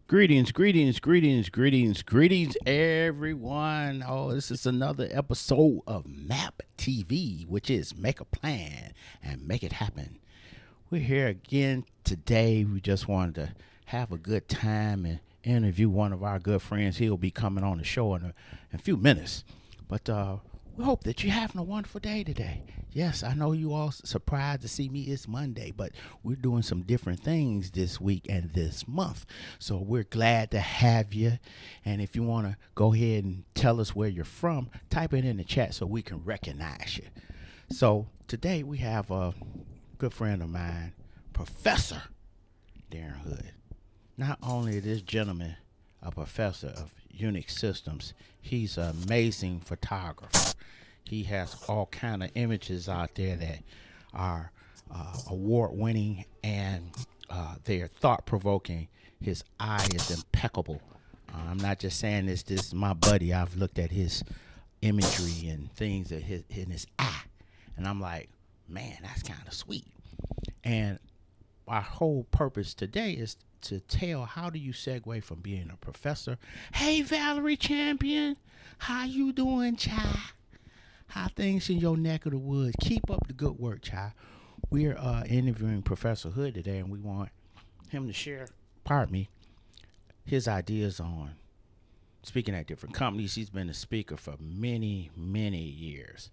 Greetings, everyone. Oh, this is another episode of MAP TV, which is Make a Plan and Make It Happen. We're here again today. We just wanted to have a good time and interview one of our good friends. He'll be coming on the show in a few minutes. But we hope that you're having a wonderful day today. Yes, I know you all surprised to see me. It's Monday, but we're doing some different things this week and this month. So we're glad to have you. And if you want to go ahead and tell us where you're from, type it in the chat so we can recognize you. So today we have a good friend of mine, Professor Darren Hood. Not only is this gentleman a professor of Unix systems, he's an amazing photographer. He has all kind of images out there that are award-winning and they're thought-provoking. His eye is impeccable. I'm not just saying this. This is my buddy. I've looked at his imagery and things in his eye, and I'm like, man, that's kind of sweet. And our whole purpose today is to tell how do you segue from being a professor. Hey, Valerie Champion, how you doing, child? How things in your neck of the woods? Keep up the good work, child. We're interviewing Professor Hood today, and we want him to share, his ideas on speaking at different companies. He's been a speaker for many, many years.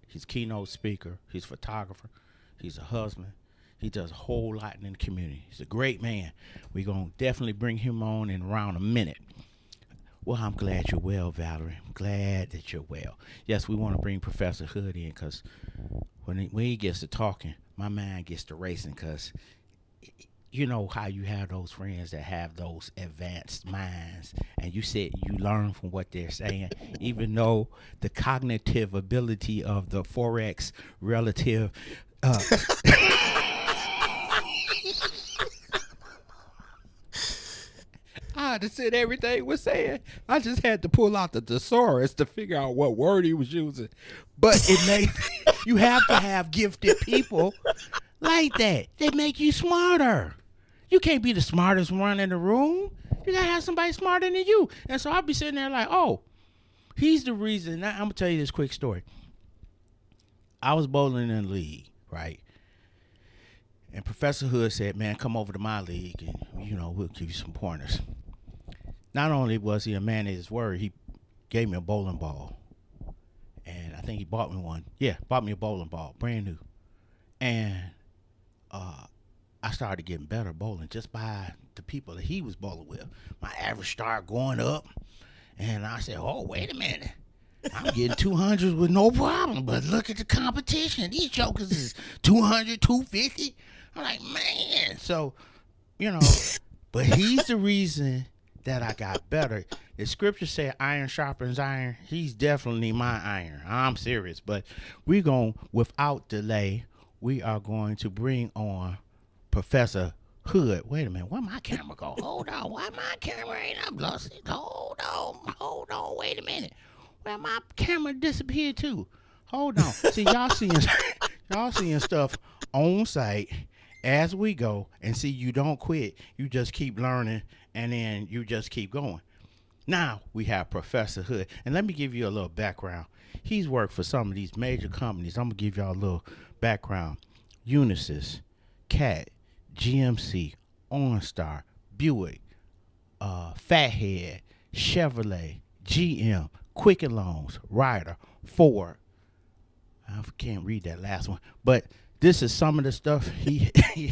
He's a keynote speaker. He's a photographer. He's a husband. He does a whole lot in the community. He's a great man. We're going to definitely bring him on in around a minute. Well, I'm glad you're well, Valerie. I'm glad that you're well. Yes, we want to bring Professor Hood in because when he gets to talking, my mind gets to racing because you know how you have those friends that have those advanced minds and you said you learn from what they're saying, even though the cognitive ability of the Forex relative I just said everything was saying. I just had to pull out the thesaurus to figure out what word he was using. But it made you have to have gifted people like that. They make you smarter. You can't be the smartest one in the room. You gotta have somebody smarter than you. And so I'll be sitting there like, oh, he's the reason. Now, I'm gonna tell you this quick story. I was bowling in the league, right? And Professor Hood said, man, come over to my league and, we'll give you some pointers. Not only was he a man of his word, he gave me a bowling ball. And I think he bought me one. Yeah, bought me a bowling ball, brand new. And I started getting better bowling just by the people that he was bowling with. My average started going up. And I said, oh, wait a minute. I'm getting 200s with no problem. But look at the competition. These jokers is 200, 250. I'm like, man. So, but he's the reason that I got better. The scripture said iron sharpens iron. He's definitely my iron. I'm serious. But we're going, without delay, we are going to bring on Professor Hood. Wait a minute. Where my camera go? Hold on. Why my camera ain't up, Lucy? Hold on. Wait a minute. Where my camera disappeared too? Hold on. See, y'all seeing stuff on site as we go, and see, you don't quit. You just keep learning, and then you just keep going. Now we have Professor Hood, and let me give you a little background. He's worked for some of these major companies. I'm gonna give y'all a little background. Unisys, CAT, GMC, OnStar, Buick, Fathead, Chevrolet, GM, Quicken Loans, Ryder, Ford. I can't read that last one, but this is some of the stuff he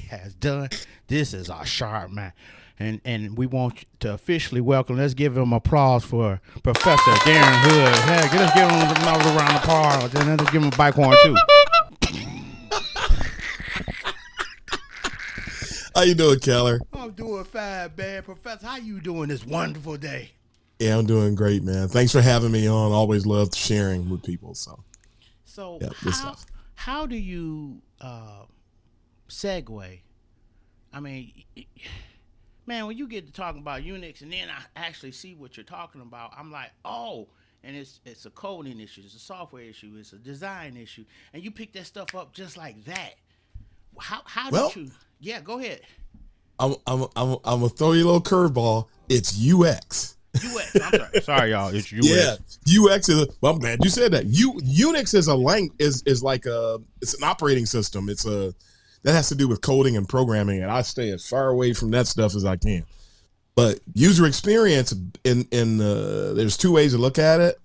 has done. This is our sharp man. And we want to officially welcome, let's give him applause for Professor Darren Hood. Hey, let's give him another round of applause, and let's give him a bike horn too. How you doing, Keller? I'm doing fine, man. Professor, how you doing this wonderful day? Yeah, I'm doing great, man. Thanks for having me on. Always love sharing with people. So yeah, good stuff. How do you segue? I mean, man, when you get to talking about Unix and then I actually see what you're talking about, I'm like, oh, and it's a coding issue, it's a software issue, it's a design issue, and you pick that stuff up just like that. How did you? Yeah, go ahead. I'm gonna throw you a little curveball. It's UX. UX. I'm sorry. Sorry, y'all. It's UX. Yeah, UX is. Well, I'm glad you said that. Unix is a language. Is like it's an operating system. It's a that has to do with coding and programming, and I stay as far away from that stuff as I can. But user experience in there's two ways to look at it.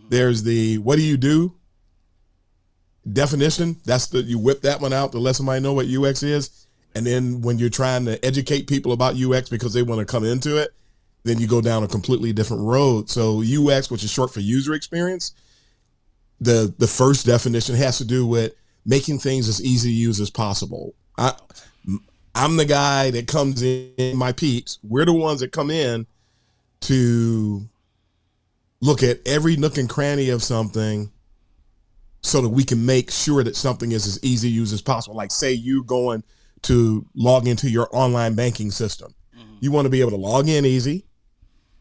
There's the what do you do definition. That's you whip that one out to let somebody know what UX is. And then when you're trying to educate people about UX because they want to come into it, then you go down a completely different road. So UX, which is short for user experience, the first definition has to do with making things as easy to use as possible. I'm the guy that comes in, my peeps. We're the ones that come in to look at every nook and cranny of something so that we can make sure that something is as easy to use as possible. Like say you going to log into your online banking system. You want to be able to log in easy.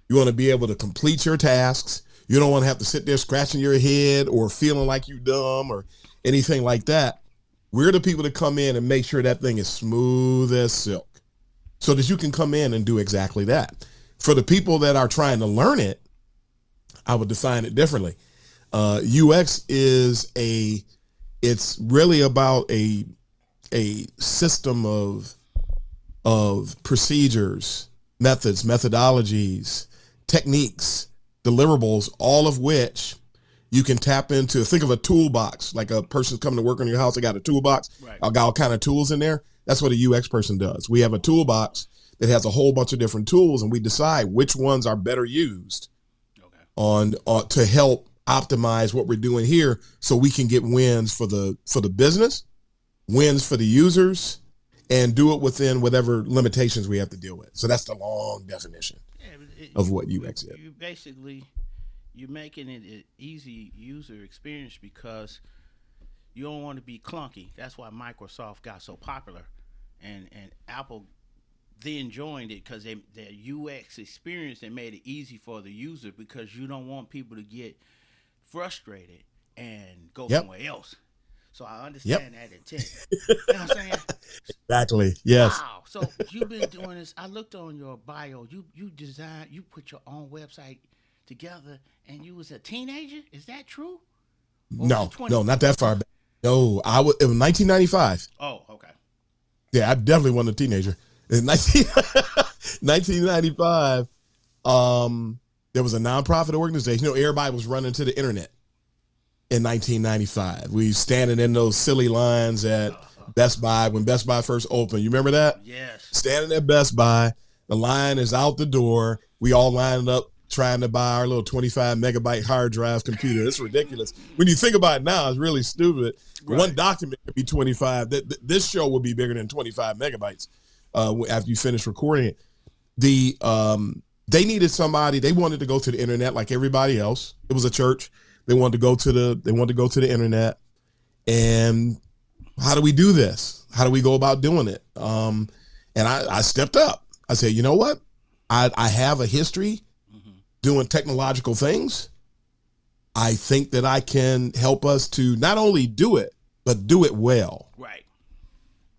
You want to be able to complete your tasks. You don't want to have to sit there scratching your head or feeling like you're dumb or anything like that. We're the people that come in and make sure that thing is smooth as silk so that you can come in and do exactly that. For the people that are trying to learn it, I would define it differently. UX is it's really about a system of procedures, methods, methodologies, techniques, deliverables, all of which you can tap into. Think of a toolbox, like a person's coming to work on your house. They got a toolbox. Right. I got all kind of tools in there. That's what a UX person does. We have a toolbox that has a whole bunch of different tools, and we decide which ones are better used on to help optimize what we're doing here, so we can get wins for the business, wins for the users, and do it within whatever limitations we have to deal with. So that's the long definition of what UX is. You're making it an easy user experience because you don't want to be clunky. That's why Microsoft got so popular, and Apple then joined it because their UX experience, they made it easy for the user because you don't want people to get frustrated and go somewhere else. So I understand that intent. You know what I'm saying? Exactly. Yes. Wow. So you've been doing this. I looked on your bio. You designed. You put your own website together, and you was a teenager. Is that true? Or no, not that far back. No, it was 1995. Oh, okay. Yeah, I definitely wasn't a teenager. In 1995, there was a nonprofit organization. Everybody was running to the internet in 1995. We standing in those silly lines at Best Buy when Best Buy first opened. You remember that? Yes. Standing at Best Buy, the line is out the door. We all lined up trying to buy our little 25 megabyte hard drive computer. It's ridiculous. When you think about it now, it's really stupid. Right. One document could be 25. This show will be bigger than 25 megabytes after you finish recording it. They needed somebody. They wanted to go to the internet like everybody else. It was a church. They wanted to go to the internet. And how do we do this? How do we go about doing it? And I stepped up. I said, you know what? I have a history doing technological things. I think that I can help us to not only do it, but do it well. Right.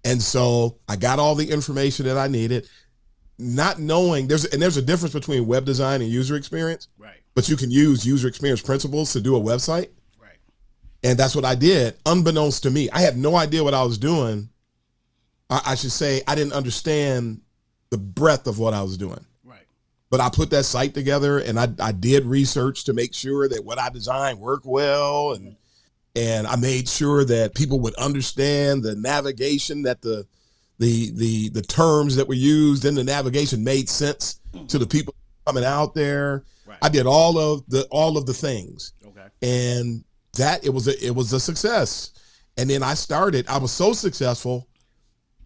And so I got all the information that I needed, not knowing there's a difference between web design and user experience. Right. But you can use user experience principles to do a website. Right. And that's what I did, unbeknownst to me. I had no idea what I was doing. I should say I didn't understand the breadth of what I was doing. But I put that site together, and I did research to make sure that what I designed worked well, and I made sure that people would understand the navigation, that the terms that were used in the navigation made sense to the people coming out there. Right. I did all of the things, and that it was a success. And then I was so successful,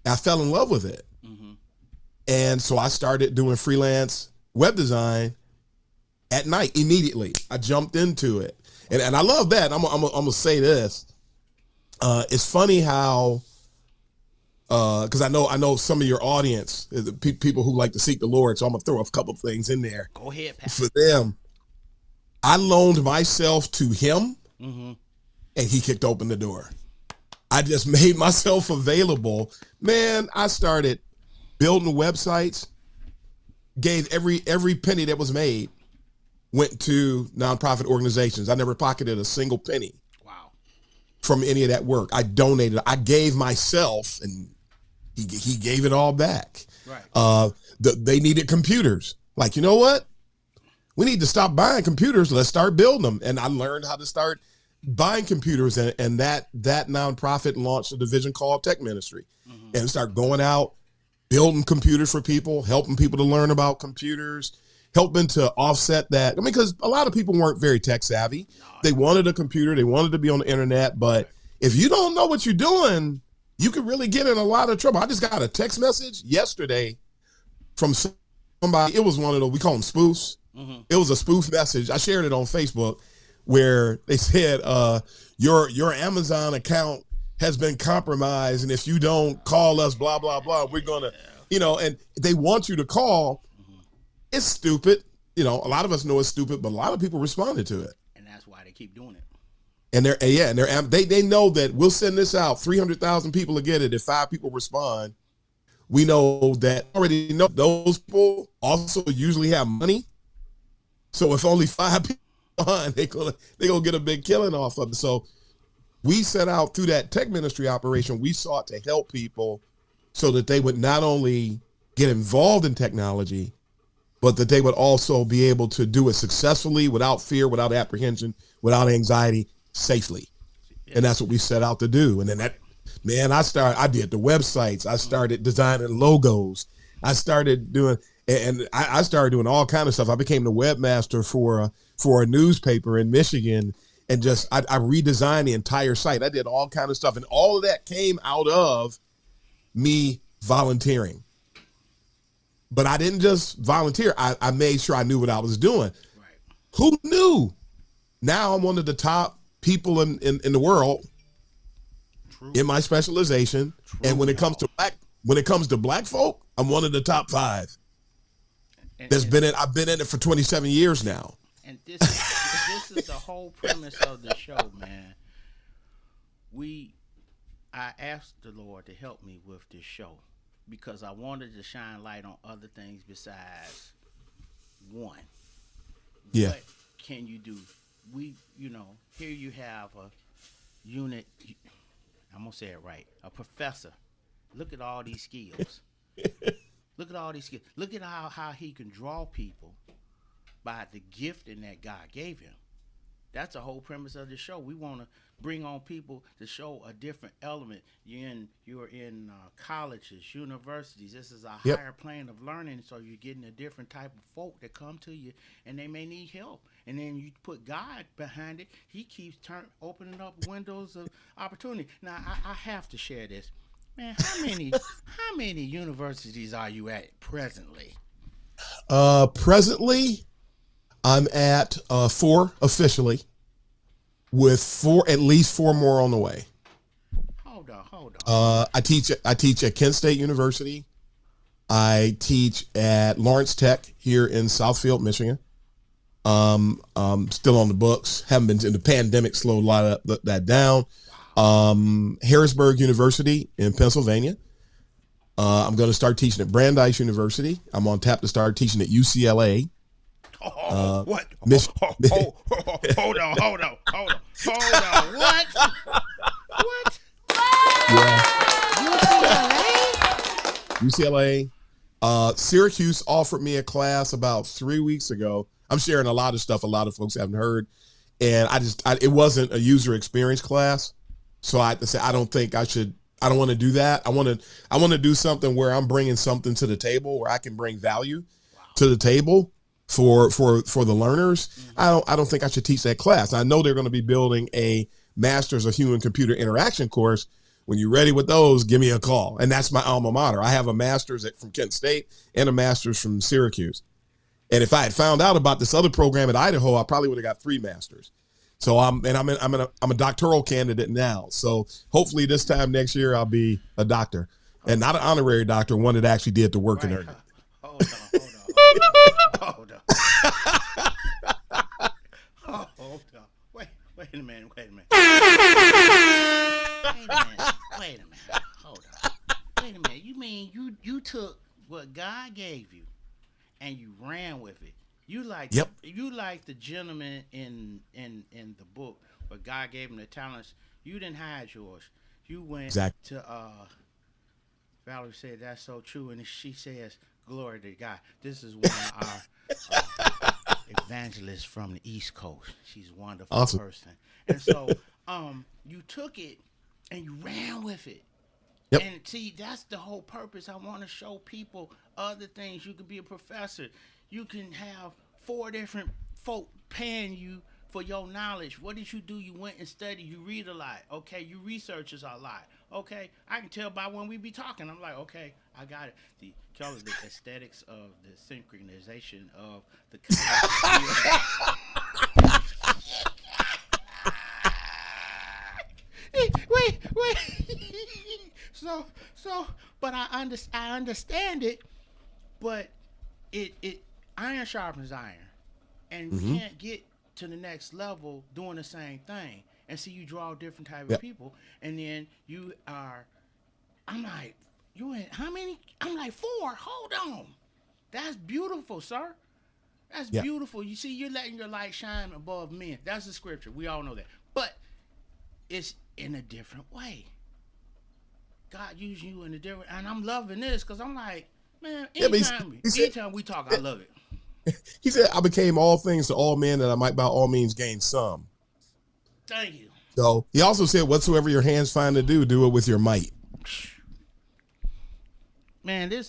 I fell in love with it, and so I started doing freelance web design at night immediately. I jumped into it. And I love that. I'm gonna say this. It's funny how, because I know some of your audience, people who like to seek the Lord, so I'm gonna throw a couple of things in there. Go ahead, Pat. For them. I loaned myself to him, and he kicked open the door. I just made myself available. Man, I started building websites, gave every penny that was made went to nonprofit organizations. I never pocketed a single penny. Wow. From any of that work. I donated. I gave myself, and he gave it all back. Right. They needed computers. Like, you know what? We need to stop buying computers. Let's start building them. And I learned how to start buying computers, and that nonprofit launched a division called Tech Ministry, and start going out, building computers for people, helping people to learn about computers, helping to offset that. I mean, because a lot of people weren't very tech savvy. They wanted a computer, they wanted to be on the internet, but if you don't know what you're doing, you could really get in a lot of trouble. I just got a text message yesterday from somebody. It was one of those, we call them spoofs. It was a spoof message. I shared it on Facebook where they said, your Amazon account has been compromised, and if you don't call us, blah, blah, blah, we're going to, and they want you to call. It's stupid. A lot of us know it's stupid, but a lot of people responded to it. And that's why they keep doing it. And they know that we'll send this out. 300,000 people will get it. If 5 people respond, we know that already know those people also usually have money. So if only 5 people respond, they're gonna get a big killing off of it. So we set out through that tech ministry operation. We sought to help people so that they would not only get involved in technology, but that they would also be able to do it successfully, without fear, without apprehension, without anxiety, safely. And that's what we set out to do. And then I did the websites. I started designing logos. I started doing all kind of stuff. I became the webmaster for a newspaper in Michigan, and I redesigned the entire site. I did all kind of stuff. And all of that came out of me volunteering. But I didn't just volunteer. I made sure I knew what I was doing. Right. Who knew? Now I'm one of the top people in the world. True. In my specialization. True. And when it comes to black folk, I'm one of the top 5. I've been in it for 27 years now. And this is the whole premise of the show, man. I asked the Lord to help me with this show, because I wanted to shine light on other things besides one. Yeah. What can you do? Here you have a unit, I'm going to say it right, a professor. Look at all these skills. Look at all these skills. Look at how he can draw people by the gifting that God gave him. That's the whole premise of the show. We want to bring on people to show a different element. You're in colleges, universities. This is a higher plane of learning, so you're getting a different type of folk that come to you, and they may need help. And then you put God behind it. He keeps opening up windows of opportunity. Now, I have to share this. Man, how many universities are you at presently? Presently, I'm at 4 officially, with at least 4 more on the way. Hold on. I teach at Kent State University. I teach at Lawrence Tech here in Southfield, Michigan. Still on the books. Haven't been in the pandemic, slowed a lot of that down. Harrisburg University in Pennsylvania. I'm going to start teaching at Brandeis University. I'm on tap to start teaching at UCLA. What? Hold on. What? Yeah. UCLA. Syracuse offered me a class about 3 weeks ago. I'm sharing a lot of stuff a lot of folks haven't heard. And it wasn't a user experience class. So I had to say, I don't want to do that. I want to do something where I'm bringing something to the table, where I can bring value to the table for the learners. Mm-hmm. I don't think I should teach that class. I know they're going to be building a Masters of Human Computer Interaction course. When you're ready with those, give me a call. And that's my alma mater. I have a master's from Kent State and a master's from Syracuse. And if I had found out about this other program at Idaho, I probably would have got 3 masters. So I'm a doctoral candidate now. So hopefully this time next year I'll be a doctor, and not an honorary doctor, one that actually did the work and earned it. Hold on. Wait a minute. Wait a minute. Hold on. Wait a minute. You mean you took what God gave you and you ran with it. You like Yep. you like the gentleman in the book where God gave him the talents. You didn't hide yours. You went Exactly. to Valerie said that's so true, and she says, "Glory to God." This is one of our evangelists from the East Coast. She's a wonderful Awesome. person, and so you took it and you ran with it. Yep. And see, that's the whole purpose. I want to show people other things. You could be a professor. You can have 4 different folk paying you for your knowledge. What did you do? You went and studied. You read a lot. Okay, you researches a lot. Okay, I can tell by when we be talking. I'm like, okay, I got it. The aesthetics of the synchronization of the wait. So, but I understand it, but it iron sharpens iron, and we can't get to the next level doing the same thing. And see, you draw different type of people, and then you are. I'm like, you in how many? I'm like 4. Hold on, that's beautiful, sir. That's beautiful. You see, you're letting your light shine above men. That's the scripture. We all know that, but it's in a different way. God used you in a different, and I'm loving this because I'm like, man, anytime we talk, I love it. He said, I became all things to all men that I might by all means gain some. Thank you. So he also said, whatsoever your hands find to do, do it with your might. Man, I'm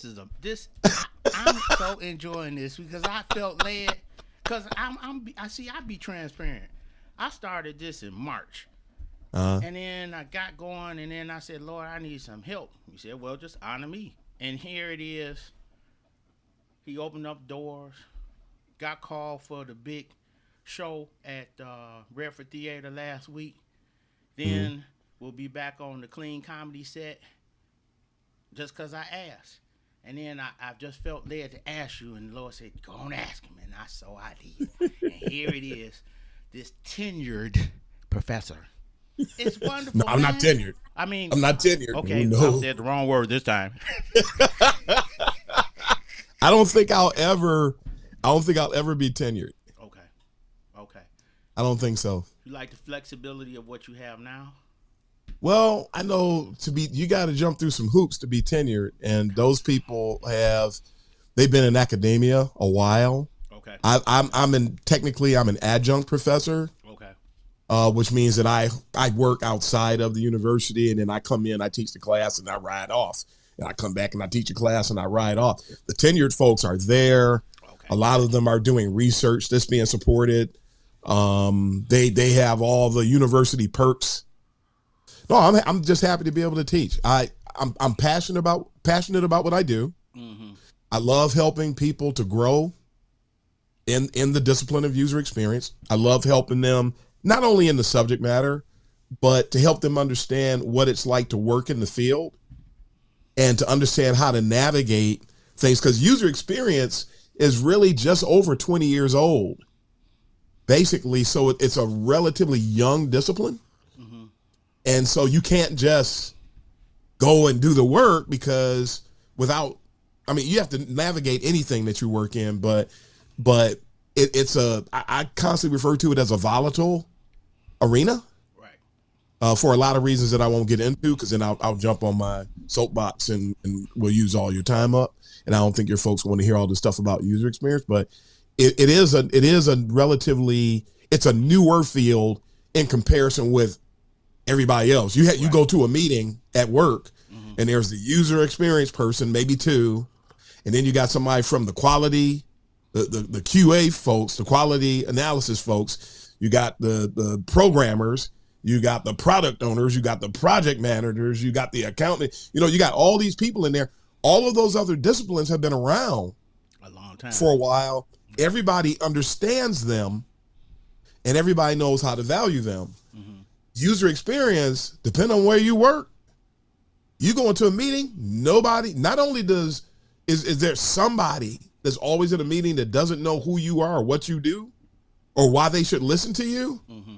so enjoying this because I felt led, because I be transparent. I started this in March. And then I got going, and then I said, Lord, I need some help. He said, well, just honor me. And here it is. He opened up doors, got called for the big show at Redford Theater last week. Then we'll be back on the clean comedy set just because I asked. And then I just felt led to ask you, and the Lord said, go on, ask him. And I did. And here it is, this tenured professor. It's wonderful. No, I'm not tenured. I'm not tenured. Okay, no. I said the wrong word this time. I don't think I'll ever be tenured. Okay. I don't think so. You like the flexibility of what you have now? Well, I know you got to jump through some hoops to be tenured, and those people they've been in academia a while. Okay. I'm an adjunct professor. Okay. Which means that I work outside of the university, and then I come in, I teach the class, and I ride off. And I come back and I teach a class and I ride off. The tenured folks are there. Okay. A lot of them are doing research that's being supported. They have all the university perks. No, I'm just happy to be able to teach. I'm passionate about what I do. Mm-hmm. I love helping people to grow in the discipline of user experience. I love helping them not only in the subject matter, but to help them understand what it's like to work in the field and to understand how to navigate things. Because user experience is really just over 20 years old, basically. So it's a relatively young discipline. Mm-hmm. And so you can't just go and do the work because you have to navigate anything that you work in, but I constantly refer to it as a volatile arena. For a lot of reasons that I won't get into, because then I'll jump on my soapbox and we'll use all your time up. And I don't think your folks want to hear all this stuff about user experience, but it's a newer field in comparison with everybody else. You go to a meeting at work, mm-hmm. and there's the user experience person, maybe 2, and then you got somebody from the quality, the QA folks, the quality analysis folks. You got the programmers. You got the product owners, you got the project managers, you got the accountant, you got all these people in there. All of those other disciplines have been around a long time, for a while. Everybody understands them and everybody knows how to value them. Mm-hmm. User experience, depending on where you work, you go into a meeting, not only is there somebody that's always in a meeting that doesn't know who you are or what you do or why they should listen to you. Mm-hmm.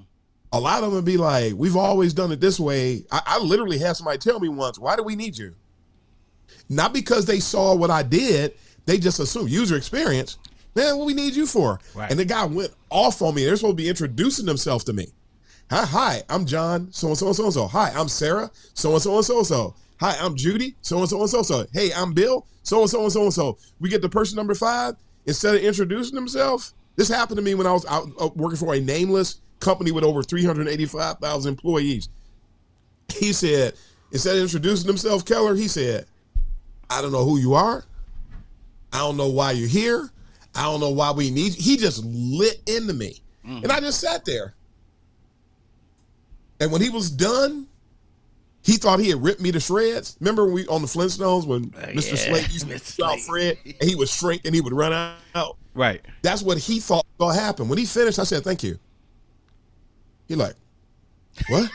A lot of them would be like, we've always done it this way. I literally had somebody tell me once, why do we need you? Not because they saw what I did. They just assumed user experience. Man, what we need you for? Right. And the guy went off on me. They're supposed to be introducing themselves to me. Hi, I'm John, so-and-so and so-and-so. Hi, I'm Sarah, so-and-so and so-and-so. Hi, I'm Judy, so-and-so and so-and-so. Hey, I'm Bill, so-and-so and so-and-so. We get to person number 5. Instead of introducing themselves, this happened to me when I was out working for a nameless company with over 385,000 employees. He said, instead of introducing himself, Keller, he said, I don't know who you are. I don't know why you're here. I don't know why we need you. He just lit into me. And I just sat there. And when he was done, he thought he had ripped me to shreds. Remember when we on the Flintstones when Mr. Slate used to shout Fred and he would shrink and he would run out? Right. That's what he thought would happen. When he finished, I said, thank you. He like, what?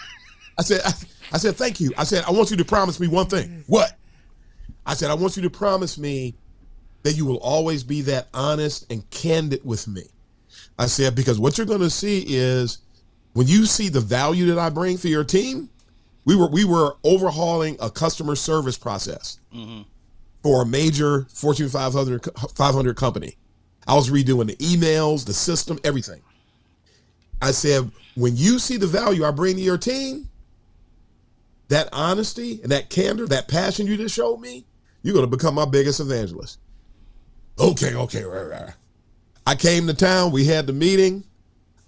I said, thank you. I said, I want you to promise me one thing. What? I said, I want you to promise me that you will always be that honest and candid with me. I said, because what you're going to see is when you see the value that I bring for your team, we were overhauling a customer service process for a major Fortune 500 company. I was redoing the emails, the system, everything. I said, when you see the value I bring to your team, that honesty and that candor, that passion you just showed me, you're going to become my biggest evangelist. Okay, right. I came to town. We had the meeting.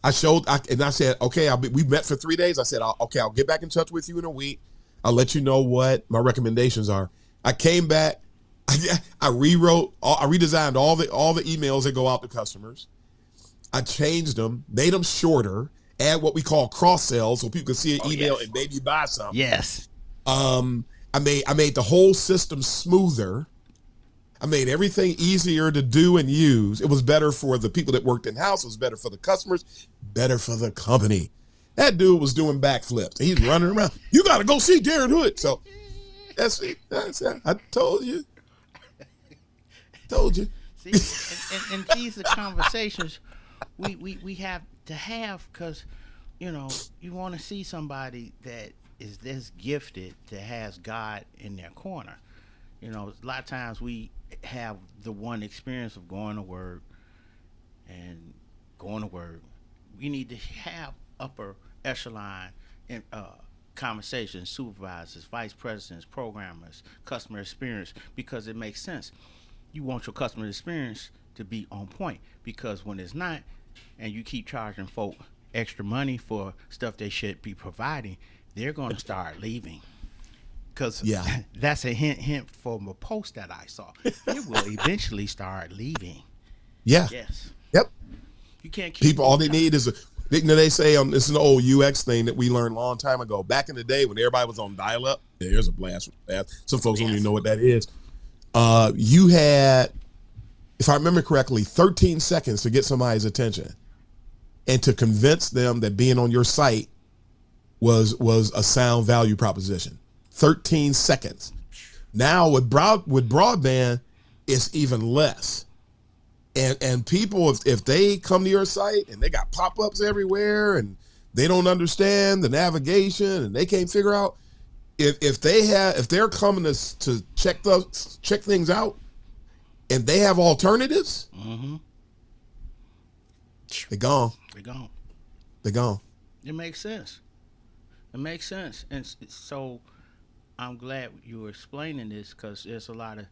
I said, okay, we met for 3 days. I said, I'll get back in touch with you in a week. I'll let you know what my recommendations are. I came back. I redesigned all the emails that go out to customers. I changed them, made them shorter, add what we call cross sells so people can see an email and maybe buy something. Yes. I made the whole system smoother. I made everything easier to do and use. It was better for the people that worked in-house. It was better for the customers, better for the company. That dude was doing backflips. He's running around. You got to go see Darren Hood. So that's it. I told you. See, and these are conversations we have to have because, you want to see somebody that is this gifted that has God in their corner. A lot of times we have the one experience of going to work. We need to have upper echelon in conversations, supervisors, vice presidents, programmers, customer experience, because it makes sense. You want your customer experience to be on point, because when it's not, and you keep charging folk extra money for stuff they should be providing, they're going to start leaving. Because that's a hint from a post that I saw. They will eventually start leaving. Yeah. Yes. Yep. You can't keep people. All they need is they say this is an old UX thing that we learned a long time ago. Back in the day when everybody was on dial-up, there's a blast. Some folks don't even know what that is. You had, if I remember correctly, 13 seconds to get somebody's attention and to convince them that being on your site was a sound value proposition. 13 seconds. Now with broadband, it's even less. And people, if they come to your site and they got pop-ups everywhere and they don't understand the navigation and they can't figure out if they're coming to check things out and they have alternatives, they're gone. They're gone. It makes sense. And so I'm glad you were explaining this, because there's a lot of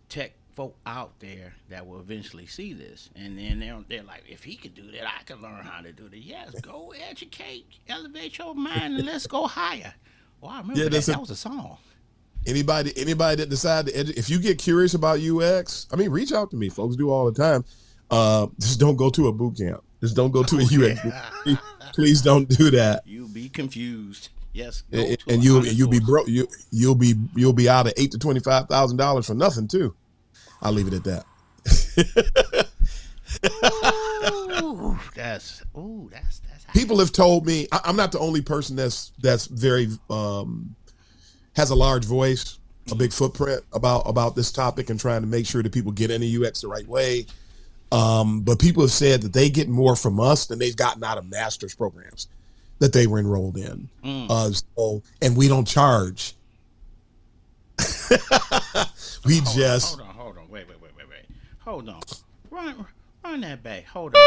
tech folk out there that will eventually see this, and then they're like, if he can do that, I can learn how to do that. Yes, go educate, elevate your mind, and let's go higher. Well, I remember that was a song. Anybody that decide to if you get curious about UX, reach out to me. Folks do all the time. Just don't go to a boot camp. Just don't go to a UX. Please don't do that. You'll be confused. Yes, and you'll be broke. You'll be out of $8,000 to $25,000 for nothing too. I'll leave it at that. That's people have told me I'm not the only person that's very has a large voice, a big footprint about this topic and trying to make sure that people get into UX the right way. But people have said that they get more from us than they've gotten out of master's programs that they were enrolled in. And we don't charge. We Hold on, just hold on, hold on. Wait. Hold on. Run that back. Hold on.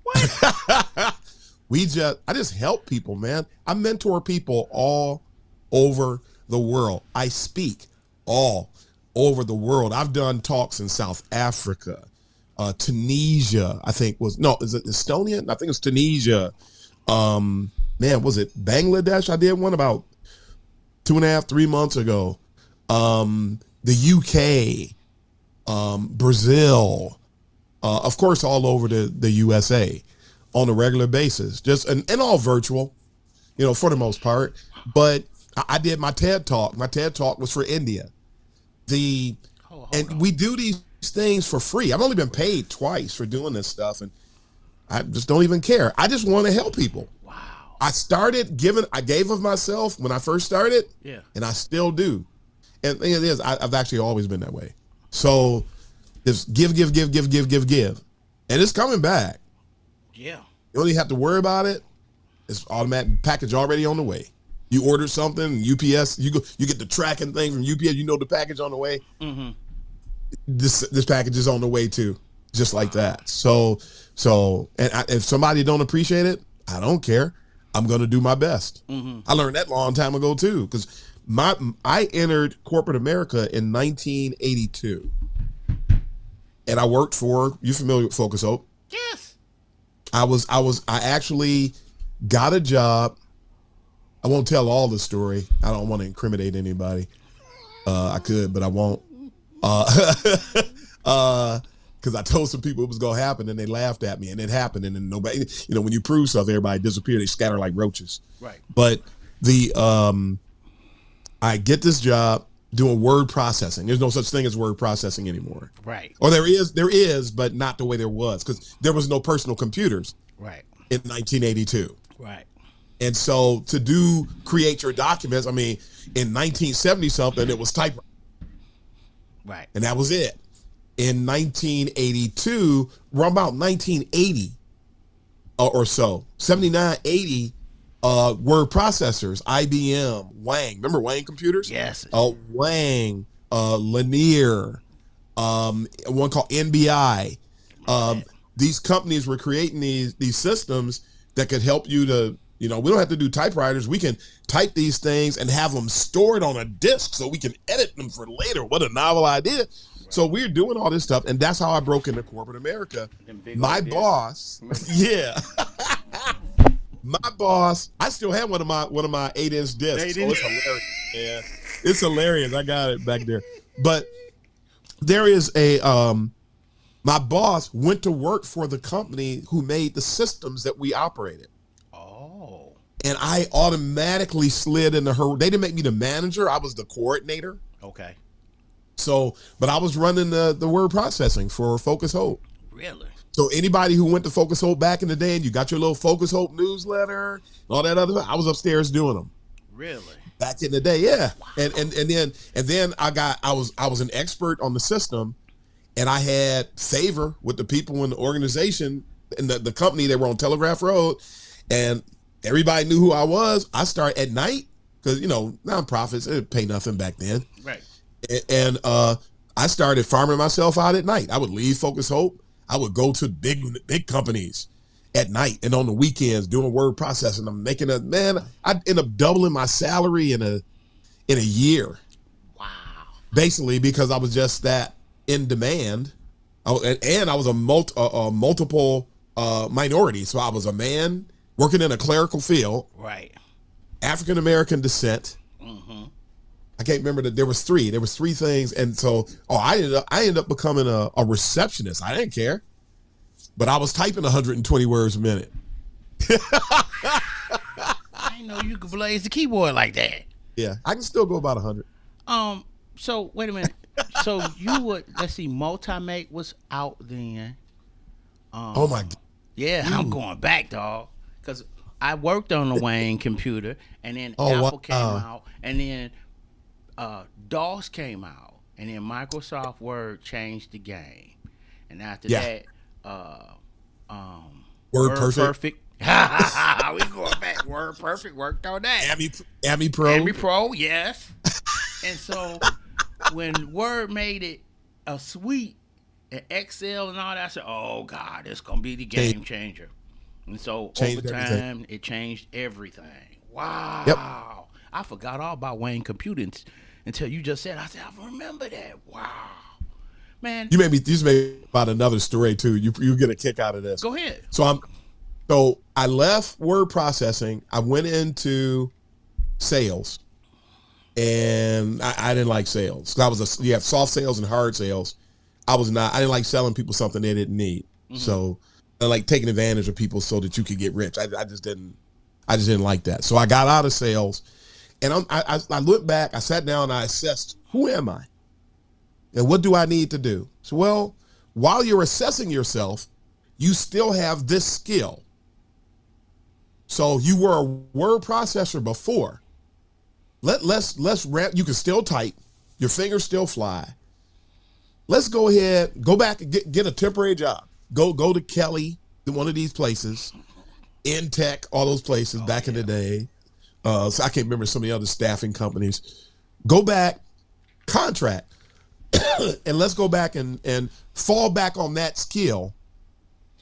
What? I just help people, man. I mentor people all over the world. I speak all over the world. I've done talks in South Africa, Tunisia, I think is it Estonia? I think it's Tunisia. Was it Bangladesh? I did one about 2.5, 3 months ago. The UK, Brazil, of course, all over the USA on a regular basis, and all virtual, for the most part. But I did my TED Talk. My TED Talk was for India. We do these things for free. I've only been paid twice for doing this stuff, and I just don't even care. I just want to help people. Wow. I gave of myself when I first started, and I still do. And the thing is, I've actually always been that way. So just give. And it's coming back. Yeah. You only have to worry about it. It's automatic package already on the way. You order something, UPS, you get the tracking thing from UPS, the package on the way. Mm-hmm. This package is on the way too, just like that. So if somebody don't appreciate it, I don't care. I'm going to do my best. Mm-hmm. I learned that a long time ago too, because I entered corporate America in 1982, and I worked for, you familiar with Focus Hope? Yes. I actually got a job. I won't tell all the story. I don't want to incriminate anybody. I could, but I won't. Because I told some people it was going to happen, and they laughed at me, and it happened, and then nobody, when you prove stuff, everybody disappears. They scatter like roaches. Right. But I get this job doing word processing. There's no such thing as word processing anymore. Right. Or there is, but not the way there was, because there was no personal computers. Right. In 1982. Right. And so create your documents, in 1970 something, it was typewriter. Right. And that was it. In 1982, around about 1980 or so, 79, 80, word processors, IBM, Wang. Remember Wang computers? Yes. Wang, Lanier, one called NBI. These companies were creating these systems that could help you to, we don't have to do typewriters. We can type these things and have them stored on a disk so we can edit them for later. What a novel idea. Right. So we're doing all this stuff, and that's how I broke into corporate America. My boss, my boss, I still have one of my 8-inch discs. So it's hilarious. Yeah, it's hilarious. I got it back there. But there is my boss went to work for the company who made the systems that we operated. Oh. And I automatically slid into her. They didn't make me the manager. I was the coordinator. Okay. So, but I was running the word processing for Focus Hope. Really? So anybody who went to Focus Hope back in the day, and you got your little Focus Hope newsletter and all that other stuff, I was upstairs doing them. Really? Back in the day, yeah. Wow. And then I was an expert on the system, and I had favor with the people in the organization and the company. They were on Telegraph Road, and everybody knew who I was. I start at night because nonprofits, they didn't pay nothing back then. Right. And I started farming myself out at night. I would leave Focus Hope. I would go to big companies at night and on the weekends doing word processing. I'm making I'd end up doubling my salary in a year. Wow. Basically because I was just that in demand. And I was a multiple minority. So I was a man working in a clerical field. Right. African American descent. Mm-hmm. I can't remember that there was three things. And so, I ended up becoming a receptionist. I didn't care, but I was typing 120 words a minute. I didn't know you could blaze the keyboard like that. Yeah, I can still go about 100. So wait a minute. So you would, let's see, Multimate was out then. Oh my God. Yeah, I'm going back, dog. Because I worked on the Wayne computer, and then Apple came out, and then DOS came out, and then Microsoft Word changed the game, and after that, Word Perfect. We going back. Word Perfect worked on that. Ami Pro. Ami Pro, yes. And so when Word made it a suite and Excel and all that, I said, "Oh God, it's gonna be the game changer." And so over Changed everything. time, it changed everything. Yep. Wow, I forgot all about Wayne Computing until you just said. I said, "I remember that." Wow, man, You just made me about another story too. You get a kick out of this. go ahead. So I left word processing. I went into sales, and I didn't like sales. So you have soft sales and hard sales. I didn't like selling people something they didn't need. So I like taking advantage of people so that you could get rich. I just didn't like that. So I got out of sales, and I looked back. I sat down and I assessed, who am I, and what do I need to do? So, well, while you're assessing yourself, you still have this skill. So you were a word processor before. Let's ramp. You can still type. Your fingers still fly. Let's go back and get a temporary job. Go to Kelly, one of these places, Intech, all those places back in the day. So I can't remember some of the other staffing companies. Go back, contract, and let's go back and fall back on that skill,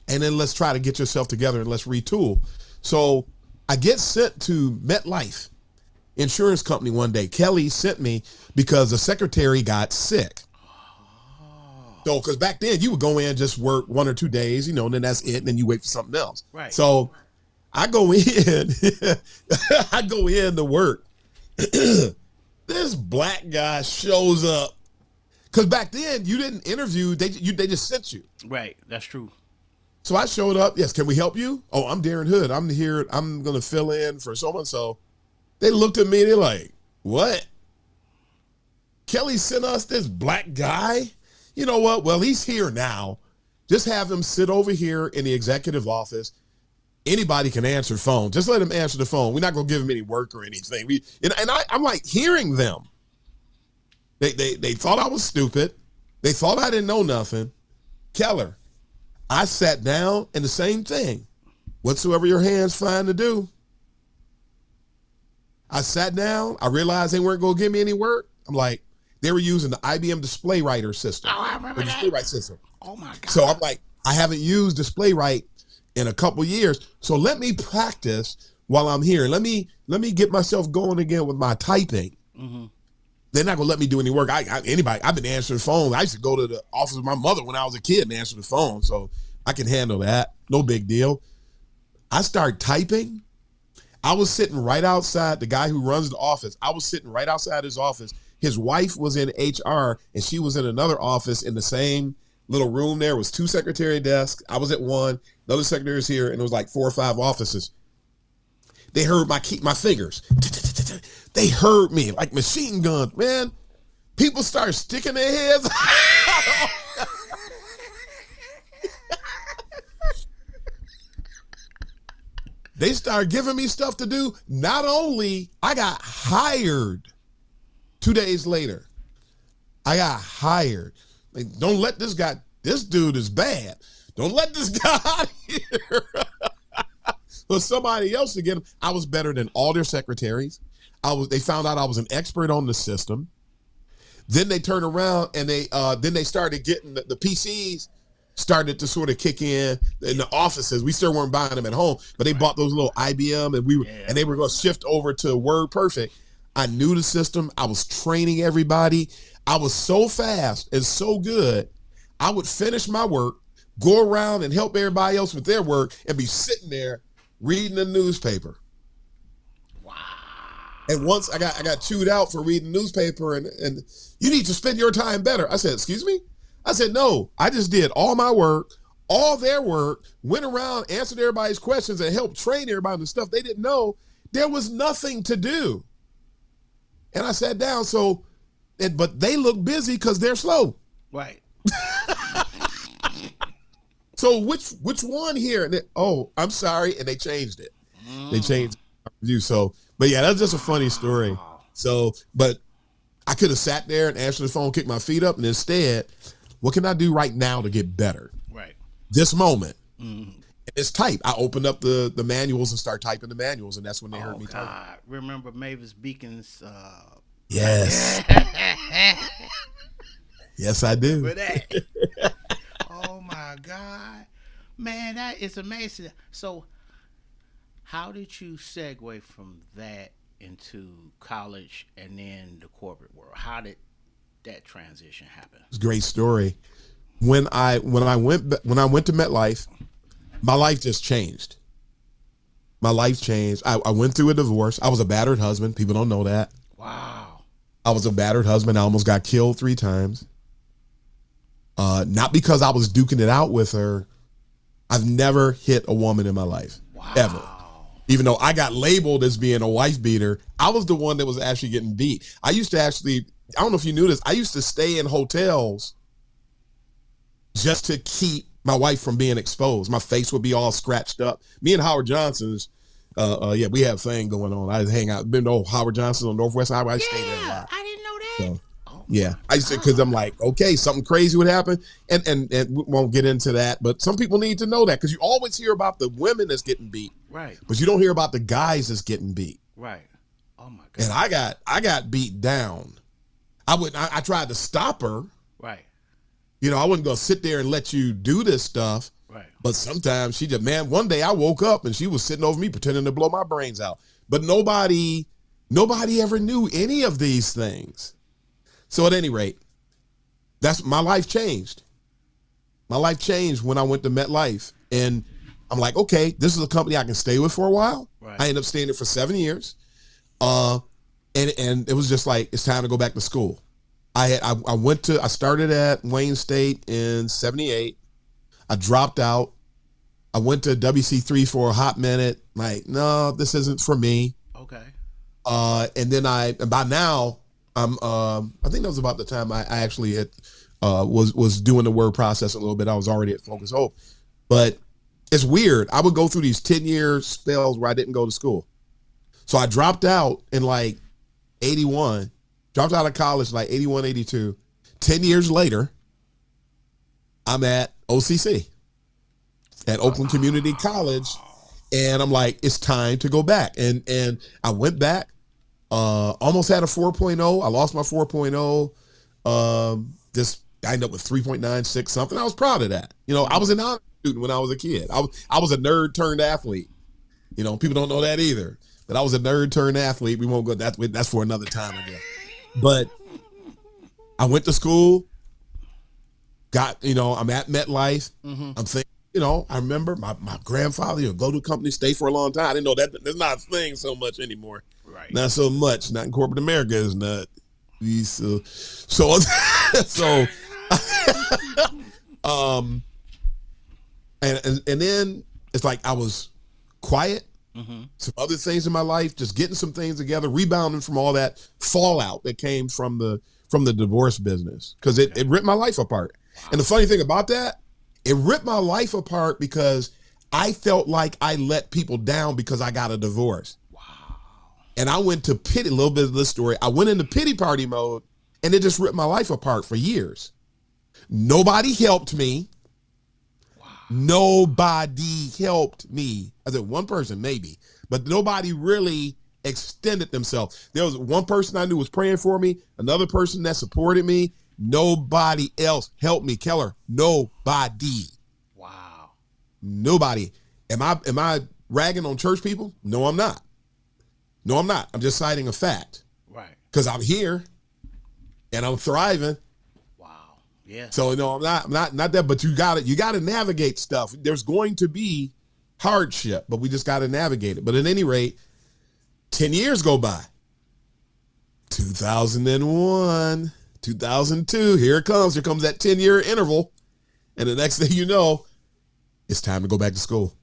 and then let's try to get yourself together and let's retool. So I get sent to MetLife insurance company one day. Kelly sent me because the secretary got sick. So, because back then you would go in, just work 1 or 2 days, and then that's it, and then you wait for something else. Right. So I go in, I go in to work. This black guy shows up. Because back then you didn't interview, they just sent you. Right, that's true. So I showed up. Yes, can we help you? Oh, I'm Darren Hood. I'm here. I'm going to fill in for so-and-so. They looked at me, they're like, what? Kelly sent us this black guy? You know what? Well, he's here now. Just have him sit over here in the executive office. Anybody can answer the phone. Just let him answer the phone. We're not going to give him any work or anything. I'm like hearing them. They thought I was stupid. They thought I didn't know nothing. Keller, I sat down and the same thing. Whatsoever your hands find to do. I sat down. I realized they weren't going to give me any work. I'm like, they were using the IBM Display Writer system. Oh, I remember that. Display Write system. Oh my God. So I'm like, I haven't used Display Write in a couple years. So let me practice while I'm here. Let me get myself going again with my typing. Mm-hmm. They're not gonna let me do any work. I've been answering the phone. I used to go to the office of my mother when I was a kid and answer the phone. So I can handle that. No big deal. I start typing. I was sitting right outside the guy who runs the office. I was sitting right outside his office. His wife was in HR and she was in another office in the same little room. There was 2 secretary desks. I was at one, another secretary was here, and it was like 4 or 5 offices. They heard my fingers. They heard me like machine guns, man. People start sticking their heads. They started giving me stuff to do. Not only I got hired 2 days later. I got hired. Like, don't let this dude is bad. Don't let this guy out of here. For somebody else to get him. I was better than all their secretaries. They found out I was an expert on the system. Then they turned around and they started getting the PCs started to sort of kick in the offices. We still weren't buying them at home, but they bought those little IBM and they were going to shift over to Word Perfect. I knew the system. I was training everybody. I was so fast and so good. I would finish my work, go around and help everybody else with their work, and be sitting there reading the newspaper. Wow. And once I got chewed out for reading the newspaper, and you need to spend your time better. I said, excuse me? I said, no, I just did all my work, all their work, went around, answered everybody's questions, and helped train everybody on the stuff they didn't know. There was nothing to do. And I sat down, but they look busy because they're slow. Right. So which one here? And I'm sorry, and they changed it. They changed you. So, but yeah, that's just a funny story. So, but I could have sat there and answered the phone, kicked my feet up, and instead, what can I do right now to get better? Right. This moment. Mm-hmm. It's type. I opened up the manuals and start typing the manuals, and that's when they heard me type. Remember Mavis Beacon's Yes. Yes, I do. Remember that? Oh my God, man, that is amazing. So, how did you segue from that into college and then the corporate world? How did that transition happen? It's a great story. When I went to MetLife, my life just changed. My life changed. I went through a divorce. I was a battered husband. People don't know that. Wow. I was a battered husband. I almost got killed 3 times. Not because I was duking it out with her. I've never hit a woman in my life. Wow. Ever. Even though I got labeled as being a wife beater, I was the one that was actually getting beat. I don't know if you knew this, I used to stay in hotels just to keep my wife from being exposed. My face would be all scratched up. Me and Howard Johnson's, we have a thing going on. I hang out. Been to Howard Johnson's on Northwest Highway. I stay there a lot. I didn't know that. So, yeah, I used to, because I'm like, okay, something crazy would happen, and we won't get into that. But some people need to know that, because you always hear about the women that's getting beat, Right. but you don't hear about the guys that's getting beat. Right. Oh my God. And I got beat down. I tried to stop her. Right. You know, I wasn't gonna sit there and let you do this stuff. Right. But sometimes she just, man, one day I woke up and she was sitting over me pretending to blow my brains out. But nobody ever knew any of these things. So at any rate, that's my life changed. My life changed when I went to MetLife. And I'm like, okay, this is a company I can stay with for a while. Right. I ended up staying there for 7 years. And it was just like, it's time to go back to school. I started at Wayne State in 78. I dropped out. I went to WC3 for a hot minute. Like, no, this isn't for me. Okay. And then by now, I think that was about the time I actually had, was doing the word process a little bit. I was already at Focus Hope. But it's weird. I would go through these 10-year spells where I didn't go to school. So I dropped out in like 81, dropped out of college like 81, 82. 10 years later, I'm at OCC, at Oakland Community College. And I'm like, it's time to go back. And I went back, almost had a 4.0. I lost my 4.0. I ended up with 3.96 something. I was proud of that. You know, I was an honor student when I was a kid. I was a nerd turned athlete. You know, people don't know that either. But I was a nerd turned athlete. We won't go, that's for another time, I guess. But I went to school, I'm at MetLife. Mm-hmm. I'm thinking, I remember my grandfather would go to a company, stay for a long time. I didn't know that there's not a thing so much anymore. Right. Not so much. Not in corporate America. It's not. And then it's like I was quiet. Mm-hmm. Some other things in my life, just getting some things together, rebounding from all that fallout that came from the divorce business, because it ripped my life apart. Wow. And the funny thing about that, it ripped my life apart because I felt like I let people down because I got a divorce. Wow. And I went to pity, a little bit of this story. I went into pity party mode, and it just ripped my life apart for years. Nobody helped me. Wow. Nobody helped me. I said one person maybe, but nobody really extended themselves. There was one person I knew was praying for me, another person that supported me. Nobody else helped me. Keller, nobody. Wow. Nobody. Am I ragging on church people? No, I'm not. No, I'm not. I'm just citing a fact. Right. Because I'm here and I'm thriving. Wow. Yeah. So I'm not that, but you gotta navigate stuff. There's going to be hardship, but we just gotta navigate it. But at any rate, 10 years go by. 2001, 2002, here comes that 10-year interval. And the next thing you know, it's time to go back to school.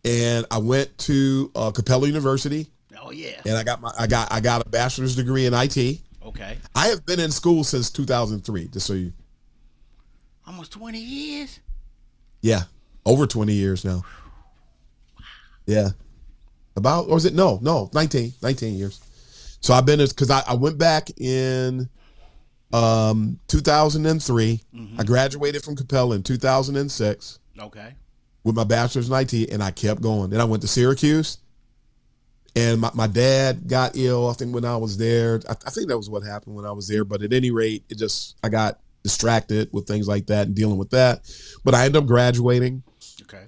And I went to Capella University. Oh yeah. And I got a bachelor's degree in IT. Okay. I have been in school since 2003, just so you. Almost 20 years? Yeah. Over 20 years now. Yeah. About, or is it? No, 19 years. So I've been, because I went back in 2003. Mm-hmm. I graduated from Capella in 2006. Okay. With my bachelor's in IT, and I kept going. Then I went to Syracuse, And my dad got ill, I think, when I was there. I think that was what happened when I was there. But at any rate, I got distracted with things like that and dealing with that. But I ended up graduating Okay.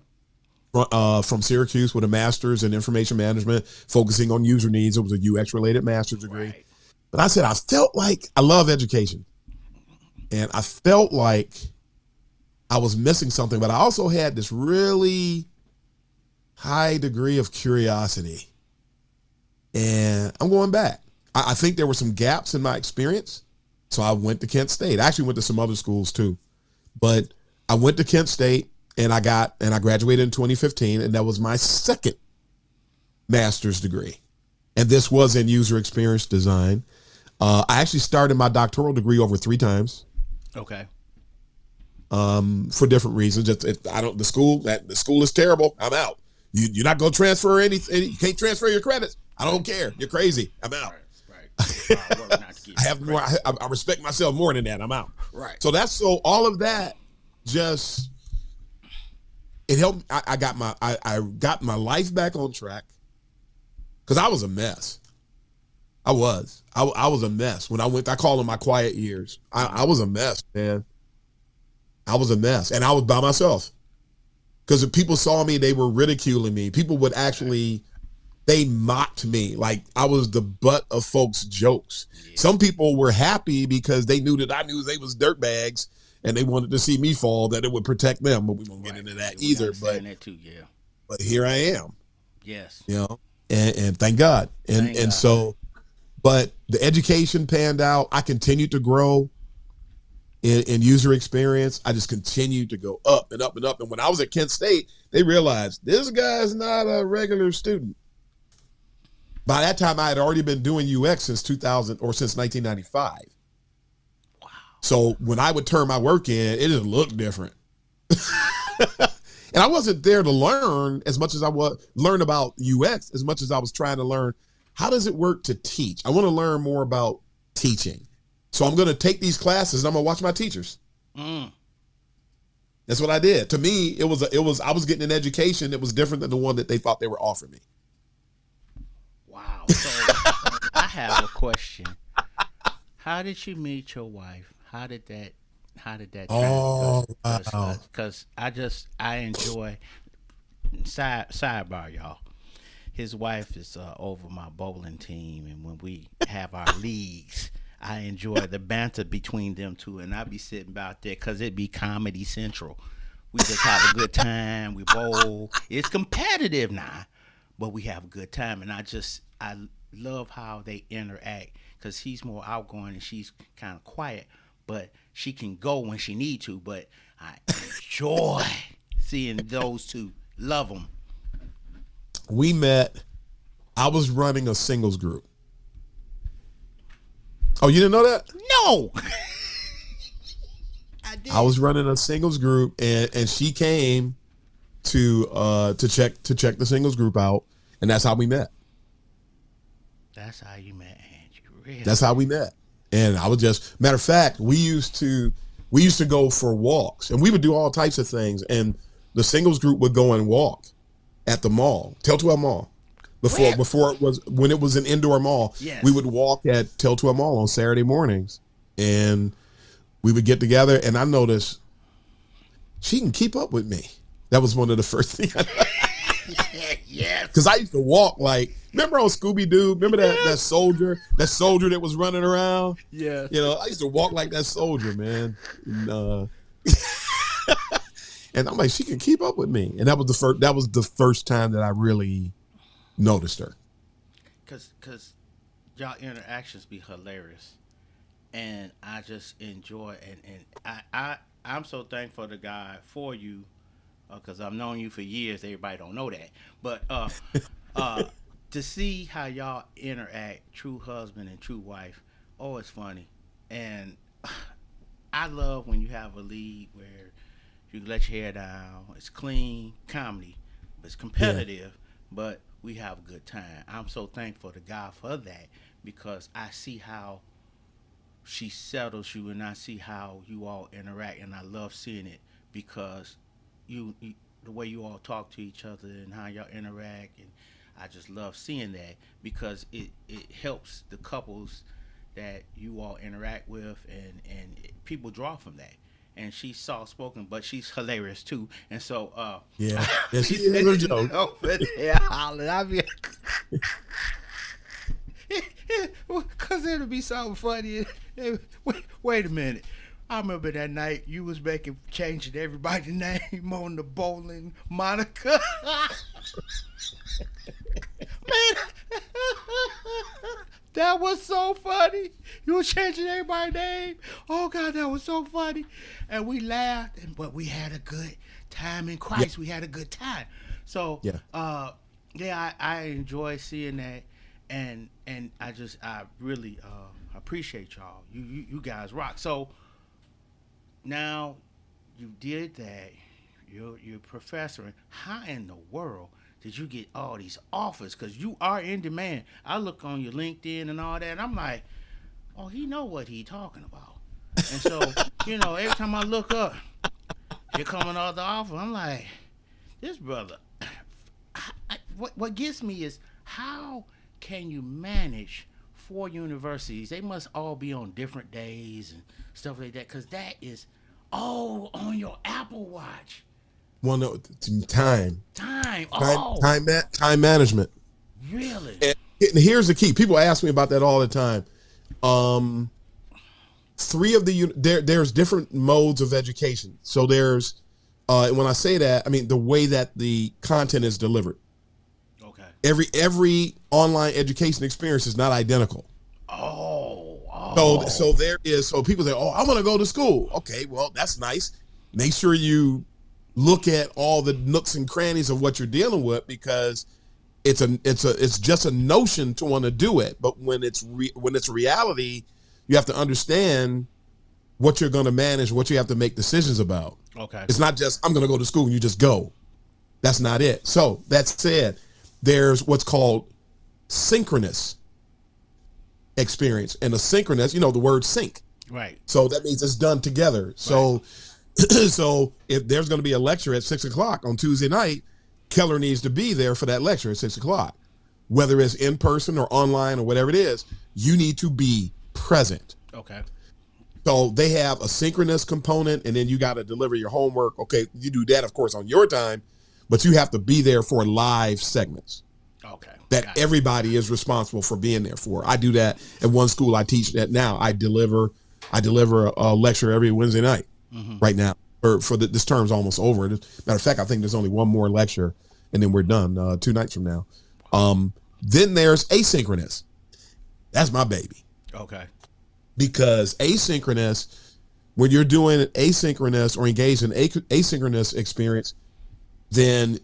from Syracuse with a master's in information management, focusing on user needs. It was a UX related master's degree. Right. But I said, I felt like I love education. And I felt like I was missing something, but I also had this really high degree of curiosity. And I'm going back. I think there were some gaps in my experience. So I went to Kent State. I actually went to some other schools too. But I went to Kent State and I graduated in 2015. And that was my second master's degree. And this was in user experience design. I actually started my doctoral degree over 3 times. Okay. For different reasons. The school is terrible. I'm out. You're not going to transfer anything. You can't transfer your credits. I don't care. You're crazy. I'm out. Right. I have more. I respect myself more than that. I'm out. Right. So all of that just, it helped. I got my life back on track because I was a mess. I was a mess when I call them my quiet years. I was a mess, man. I was a mess, and I was by myself. Because if people saw me, they were ridiculing me. People would actually, they mocked me. Like I was the butt of folks' jokes. Yeah. Some people were happy because they knew that I knew they was dirtbags and they wanted to see me fall, that it would protect them. But we won't get into that either. But that too, yeah. But here I am. Yes. You know, and thank God. And so, but the education panned out. I continued to grow. In user experience, I just continued to go up and up and up. And when I was at Kent State, they realized this guy's not a regular student. By that time, I had already been doing UX since 2000 or since 1995. Wow. So when I would turn my work in, it just looked different. And I wasn't there to learn as much as I learn about UX as much as I was trying to learn how does it work to teach. I want to learn more about teaching. So I'm going to take these classes and I'm going to watch my teachers. That's what I did. To me, I was getting an education that was different than the one that they thought they were offering me. Wow. So I have a question. How did you meet your wife? How did that Oh, wow. Because I enjoy sidebar, y'all. His wife is over my bowling team, and when we have our leagues, I enjoy the banter between them two, and I be sitting out there because it be Comedy Central. We just have a good time. We bowl. It's competitive now, but we have a good time, and I love how they interact because he's more outgoing and she's kind of quiet, but she can go when she need to. But I enjoy seeing those two. Love them. We met. I was running a singles group. Oh, you didn't know that? No. I did. I was running a singles group, and she came to check the singles group out, and that's how we met. That's how you met, Andrew. Really? That's how we met. And I was just, matter of fact, we used to go for walks, and we would do all types of things. And the singles group would go and walk at the mall, Telltale Mall. When it was an indoor mall, yes. We would walk at Telltale Mall on Saturday mornings, and we would get together. And I noticed she can keep up with me. That was one of the first things. Yes. Because I used to walk like, remember on Scooby Doo? Remember that soldier that was running around? Yeah. You know, I used to walk like that soldier, man. And, and I'm like, she can keep up with me. And that was the first time that I really noticed her. Cause y'all interactions be hilarious, and I just enjoy and I'm so thankful to God for you, cause I've known you for years. Everybody don't know that, but to see how y'all interact, true husband and true wife, oh, it's funny, and I love when you have a lead where you let your hair down. It's clean comedy, but it's competitive, but we have a good time. I'm so thankful to God for that because I see how she settles you and I see how you all interact, and I love seeing it because you the way you all talk to each other and how y'all interact, and I just love seeing that because it helps the couples that you all interact with, and people draw from that. And she's soft spoken, but she's hilarious too. And so, Yeah. Yeah, she has her joke. over there hollering. I mean, cause it'll be something funny. Wait a minute. I remember that night you was changing everybody's name on the bowling Monica. Man, that was so funny. You were changing everybody's name. Oh God, that was so funny. And we laughed, but we had a good time in Christ. Yeah. We had a good time. So, Yeah. yeah, I enjoy seeing that, and I really appreciate y'all. You guys rock. So now you did that. You're professor. How in the world did you get all these offers? Because you are in demand. I look on your LinkedIn and all that, and I'm like, oh, he know what he talking about. And so, every time I look up, here come another offer. I'm like, this brother. What gets me is how can you manage 4 universities? They must all be on different days and stuff like that, because that is all on your Apple Watch. Well, no, time. Time management. Really? And here's the key. People ask me about that all the time. 3 of there's different modes of education. So there's, and when I say that, I mean the way that the content is delivered. Okay. Every online education experience is not identical. So there is. So people say, "Oh, I want to go to school." Okay, well that's nice. Make sure you look at all the nooks and crannies of what you're dealing with, because it's just a notion to want to do it. But when it's reality, you have to understand what you're going to manage, what you have to make decisions about. Okay. It's not just I'm going to go to school and you just go. That's not it. So that said, there's what's called synchronous experience, and asynchronous, the word sync. Right. So that means it's done together. So, right. So if there's going to be a lecture at 6:00 on Tuesday night, Keller needs to be there for that lecture at 6:00, whether it's in person or online or whatever it is. You need to be present. Okay. So they have a synchronous component, and then you got to deliver your homework. Okay, you do that, of course, on your time, but you have to be there for live segments. Okay. That everybody is responsible for being there for. I do that at one school I teach at now. I deliver a lecture every Wednesday night right now. This term's almost over. Matter of fact, I think there's only one more lecture, and then we're done 2 nights from now. Then there's asynchronous. That's my baby. Okay. Because asynchronous, when you're doing asynchronous or engaged in asynchronous experience, then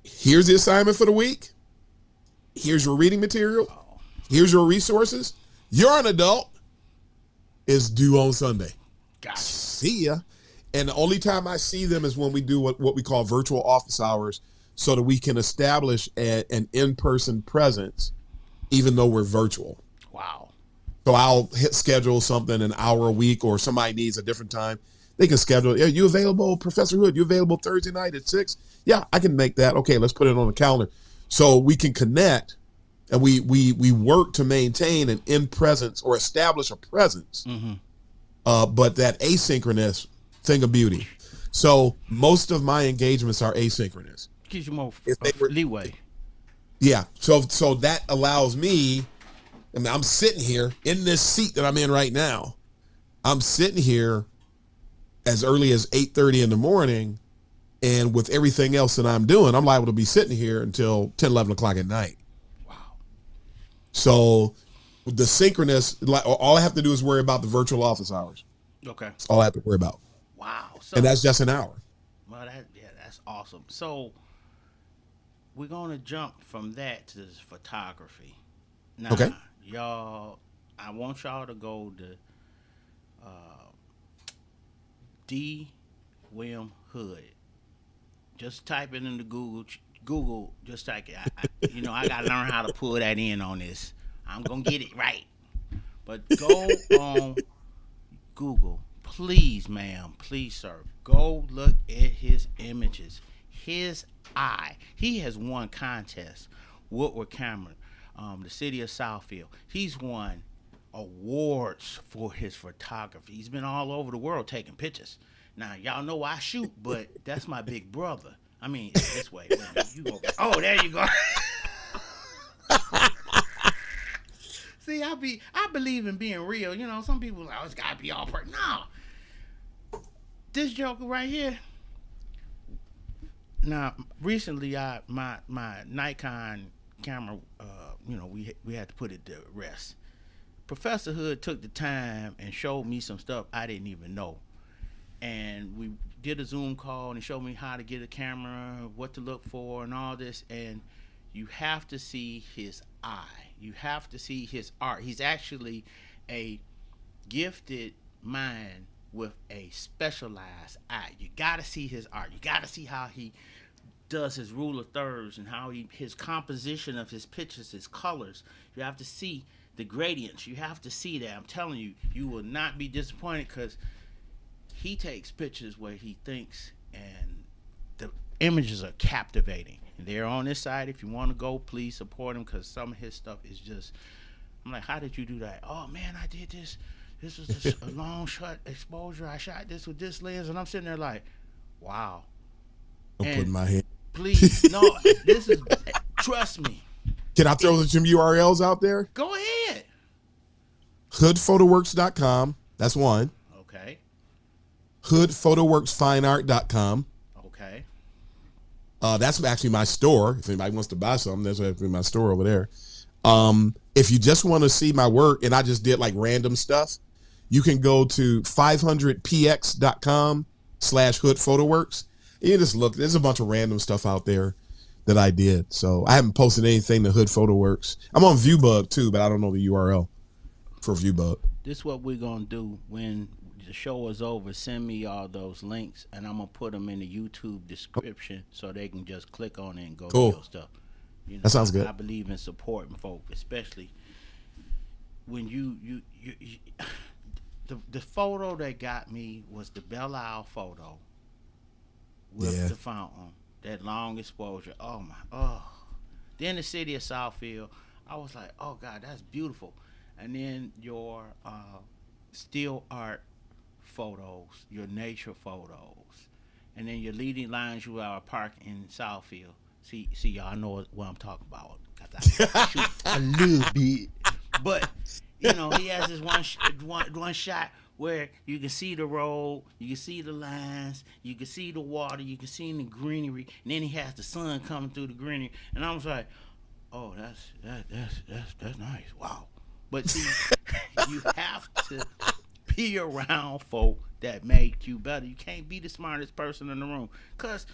here's the assignment for the week. Here's your reading material. Here's your resources. You're an adult. It's due on Sunday. Gotcha. See ya. And the only time I see them is when we do what we call virtual office hours, so that we can establish an in-person presence, even though we're virtual. Wow. So I'll schedule something an hour a week, or somebody needs a different time. They can schedule. Yeah, you available, Professor Hood? You available Thursday night at 6? Yeah, I can make that. Okay, let's put it on the calendar. So we can connect, and we work to maintain an in-presence or establish a presence. But that asynchronous thing of beauty. So most of my engagements are asynchronous. Gives you more leeway. Yeah. So that allows me. I mean, I'm sitting here in this seat that I'm in right now. I'm sitting here as early as 8:30 in the morning, and with everything else that I'm doing, I'm liable to be sitting here until 10, 11 o'clock at night. Wow. So the synchronous, all I have to do is worry about the virtual office hours. Okay. That's all I have to worry about. Wow. So, and that's just an hour. Well, that's awesome. So we're going to jump from that to photography. Now, okay. Y'all, I want y'all to go to D. William Hood. Just type it into Google. Just type it. I got to learn how to pull that in on this. I'm going to get it right. But go on Google. Please, ma'am. Please, sir. Go look at his images. his eye. He has won contests. Woodward Cameron, the city of Southfield. He's won awards for his photography. He's been all over the world taking pictures. Now y'all know I shoot, but that's my big brother. I mean, it's this way. You go. Oh, there you go. See, I believe in being real. You know, some people like, oh, it's gotta be all perfect. No, this joker right here. Now, recently, my Nikon camera, we had to put it to rest. Professor Hood took the time and showed me some stuff I didn't even know, and we did a Zoom call and he showed me how to get a camera, what to look for, and all this. And you have to see his eye. You have to see his art. He's actually a gifted mind with a specialized eye. You got to see his art. You got to see how he does his rule of thirds and how his composition of his pictures, his colors. You have to see the gradients. You have to see that. I'm telling you, you will not be disappointed because he takes pictures where he thinks, and the images are captivating. And they're on this side. If you want to go, please support him because some of his stuff is just, I'm like, how did you do that? Oh man, I did this. This was just a long shot exposure. I shot this with this lens, and I'm sitting there like, wow. I'm putting my hand. Please, no, this is, trust me. Can I throw some URLs out there? Go ahead. Hoodphotoworks.com. That's one. Okay. Hoodphotoworksfineart.com. Okay. That's actually my store. If anybody wants to buy something, that's actually my store over there. If you just want to see my work, and I just did like random stuff, you can go to 500px.com/hoodphotoworks. You just look. There's a bunch of random stuff out there that I did. So I haven't posted anything to Hood Photoworks. I'm on Viewbug too, but I don't know the URL for Viewbug. This is what we're going to do when the show is over. Send me all those links, and I'm going to put them in the YouTube description so they can just click on it and go to your stuff. You know, that sounds good. I believe in supporting folk, especially when you the photo that got me was the Belle Isle photo with the fountain, that long exposure. Then the city of Southfield, I was like, oh God, that's beautiful. And then your still art photos, your nature photos, and then your leading lines you are park in Southfield. See, y'all know what I'm talking about. I shoot a little bit, but you know he has this one shot where you can see the road, you can see the lines, you can see the water, you can see the greenery, and then he has the sun coming through the greenery, and I was like, oh, that's nice, wow. But see, you have to be around folk that make you better. You can't be the smartest person in the room, cause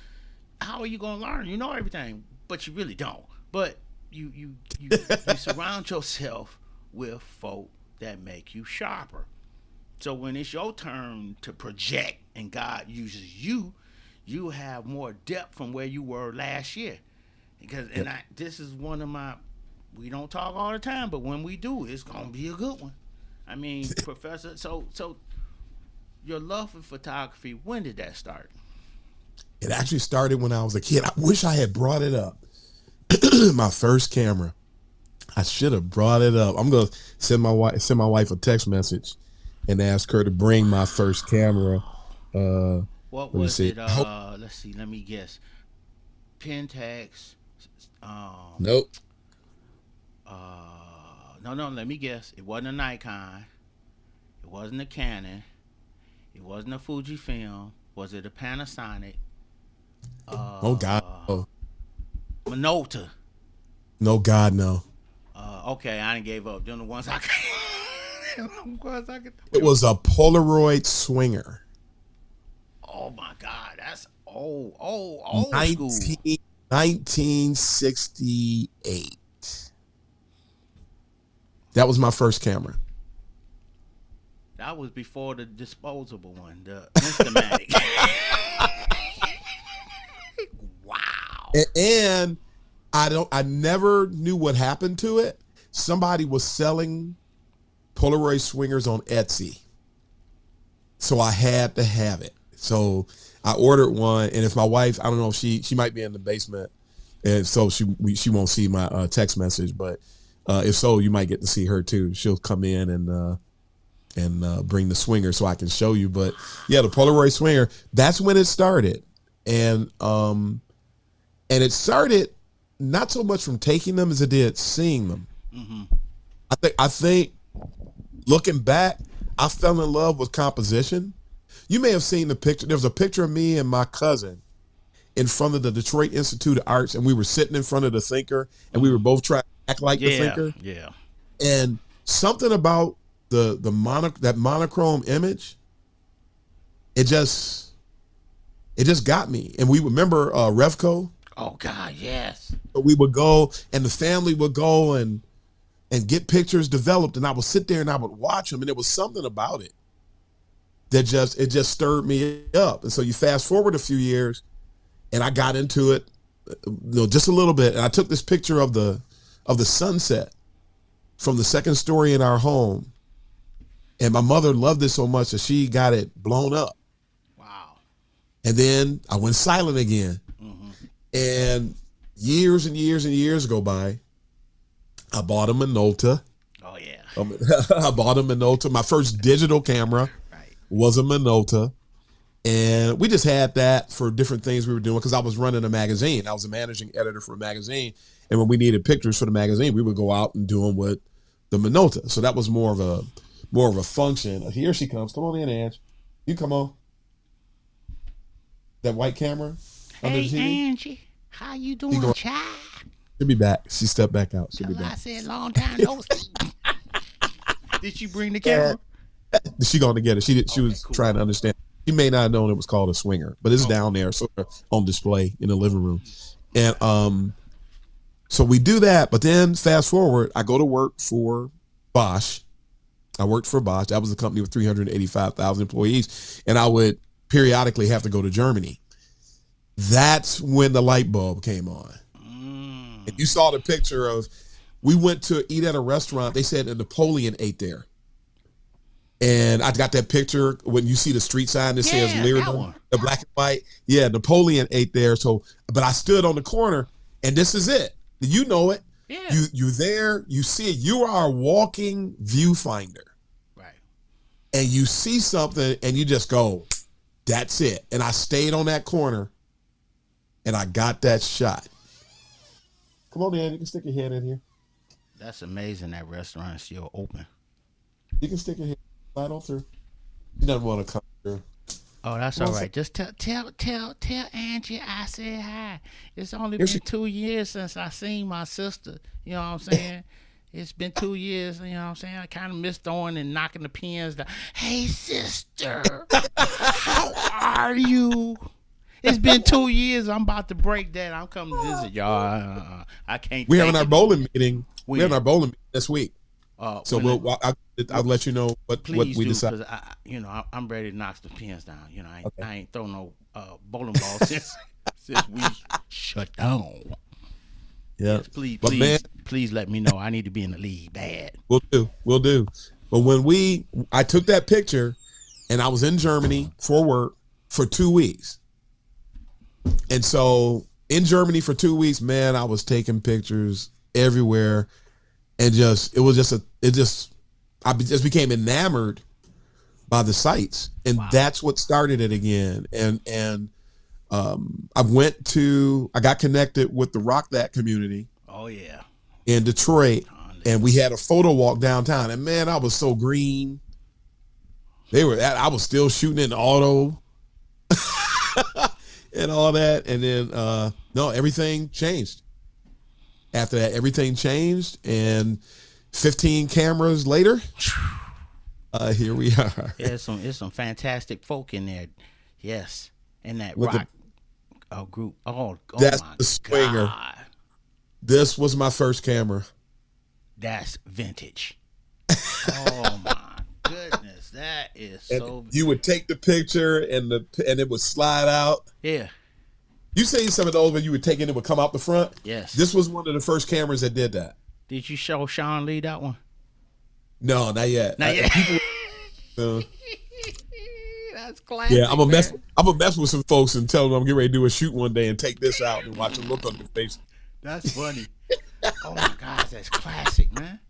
how are you gonna learn? You know everything, but you really don't. But you surround yourself with folk that make you sharper. So when it's your turn to project and God uses you, you have more depth from where you were last year. Because this is one of my, we don't talk all the time, but when we do, it's gonna be a good one. I mean, Professor, so your love for photography, when did that start? It actually started when I was a kid. I wish I had brought it up. My first camera. I should have brought it up. I'm gonna send my wife a text message and ask her to bring my first camera. What was it? Let's see. Let me guess. Pentax. Nope. No. Let me guess. It wasn't a Nikon. It wasn't a Canon. It wasn't a Fujifilm. Was it a Panasonic? Oh God. No. Minolta. No God, no. Okay, I didn't gave up. Them the ones I could. It was a Polaroid Swinger. Oh my God, that's old school. 1968. That was my first camera. That was before the disposable one, the Instamatic. Wow. And I never knew what happened to it. Somebody was selling Polaroid Swingers on Etsy. So I had to have it. So I ordered one, and if my wife, I don't know, she might be in the basement, and so she won't see my text message. But if so, you might get to see her too. She'll come in and bring the swinger so I can show you. But yeah, the Polaroid swinger. That's when it started, and it started not so much from taking them as it did seeing them. Mm-hmm. I think looking back, I fell in love with composition. You may have seen the picture. There was a picture of me and my cousin in front of the Detroit Institute of Arts, and we were sitting in front of the thinker, and we were both trying to act like the thinker. Yeah. And something about that monochrome image, it just got me. And we remember Revco. Oh God, yes. We would go, and the family would go and get pictures developed, and I would sit there and I would watch them, and there was something about it that just stirred me up. And so you fast forward a few years, and I got into it, just a little bit, and I took this picture of the sunset from the second story in our home, and my mother loved it so much that she got it blown up. Wow. And then I went silent again. Mm-hmm. And years and years and years go by. I bought a Minolta. Oh yeah. I bought a Minolta. My first digital camera was a Minolta. And we just had that for different things we were doing because I was running a magazine. I was a managing editor for a magazine. And when we needed pictures for the magazine, we would go out and do them with the Minolta. So that was more of a function. Here she comes. Come on in, Ange. You come on. That white camera. Hey, Angie. How you doing, child? She'll be back. She stepped back out. She'll be back. I said long time no see. Did she bring the camera? She going to get it. She was cool. Trying to understand. She may not have known it was called a swinger, but it's down there, sort of on display in the living room. And so we do that. But then fast forward, I go to work for Bosch. I worked for Bosch. That was a company with 385,000 employees, and I would periodically have to go to Germany. That's when the light bulb came on. And you saw the picture of, we went to eat at a restaurant. They said a Napoleon ate there. And I got that picture when you see the street sign that says Leerdam, the black and white. Yeah, Napoleon ate there. So, but I stood on the corner, and this is it. You know it. Yeah. You there, you see it. You are a walking viewfinder. Right. And you see something, and you just go, that's it. And I stayed on that corner, and I got that shot. Come on in. You can stick your head in here. That's amazing. That restaurant is still open. You can stick your head right on through. You don't want to come through. Oh, that's all right. Just tell Angie I said hi. It's only been 2 years since I seen my sister. You know what I'm saying? It's been 2 years. You know what I'm saying? I kind of missed throwing and knocking the pins down. Hey, sister, how are you? It's been 2 years. I'm about to break that. I'm coming to visit y'all. I can't. We're having our bowling meeting. We're having our bowling meeting this week. So I'll let you know what we decide. I'm ready to knock the pins down. You know, I ain't throw no bowling ball since we shut down. Yeah, yes, please let me know. I need to be in the league bad. We'll do. But when I took that picture, and I was in Germany for work for 2 weeks. And so in Germany for 2 weeks, man, I was taking pictures everywhere, and I just became enamored by the sights, and that's what started it again. And I got connected with the Rock That community. Oh yeah, in Detroit, and we had a photo walk downtown, and man, I was so green. I was still shooting in auto. And all that, and then everything changed. After that, everything changed, and 15 cameras later, here we are. There's some fantastic folk in there, yes, in that rock group. Oh, that's my the swinger. God. This was my first camera. That's vintage. Oh my goodness. That is so. You would take the picture and it would slide out. Yeah. You seen some of those where you would take it and it would come out the front? Yes. This was one of the first cameras that did that. Did you show Sean Lee that one? No, not yet. Not yet. That's That's classic. Yeah, I'm gonna mess. Man. I'm gonna mess with some folks and tell them I'm getting ready to do a shoot one day and take this out and watch them look on their face. That's funny. Oh my gosh, that's classic, man.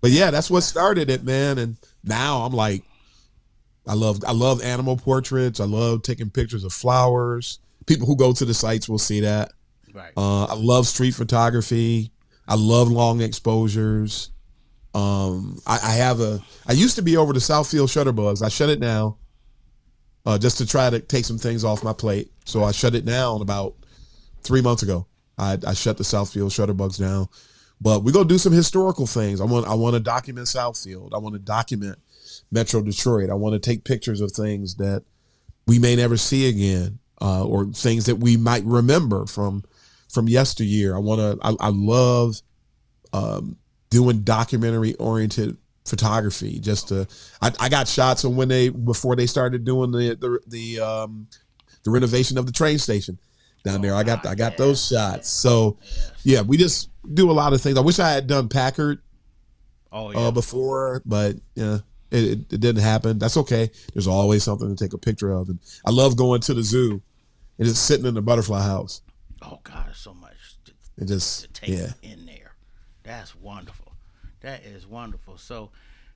But yeah, that's what started it, man. And now I'm like, I love animal portraits. I love taking pictures of flowers. People who go to the sites will see that. Right. I love street photography. I love long exposures. I used to be over the Southfield Shutterbugs. I shut it down just to try to take some things off my plate. So I shut it down about 3 months ago. I shut the Southfield Shutterbugs down. But we're gonna do some historical things. I want to document Southfield. I want to document Metro Detroit. I want to take pictures of things that we may never see again, or things that we might remember from yesteryear. I love doing documentary oriented photography. I got shots of before they started doing the renovation of the train station down there. I got those shots. So yeah, we just do a lot of things. I wish I had done Packard before, but yeah, it didn't happen. That's okay. There's always something to take a picture of. And I love going to the zoo and just sitting in the butterfly house. Oh God, there's so much to take in there. That's wonderful. That is wonderful. So,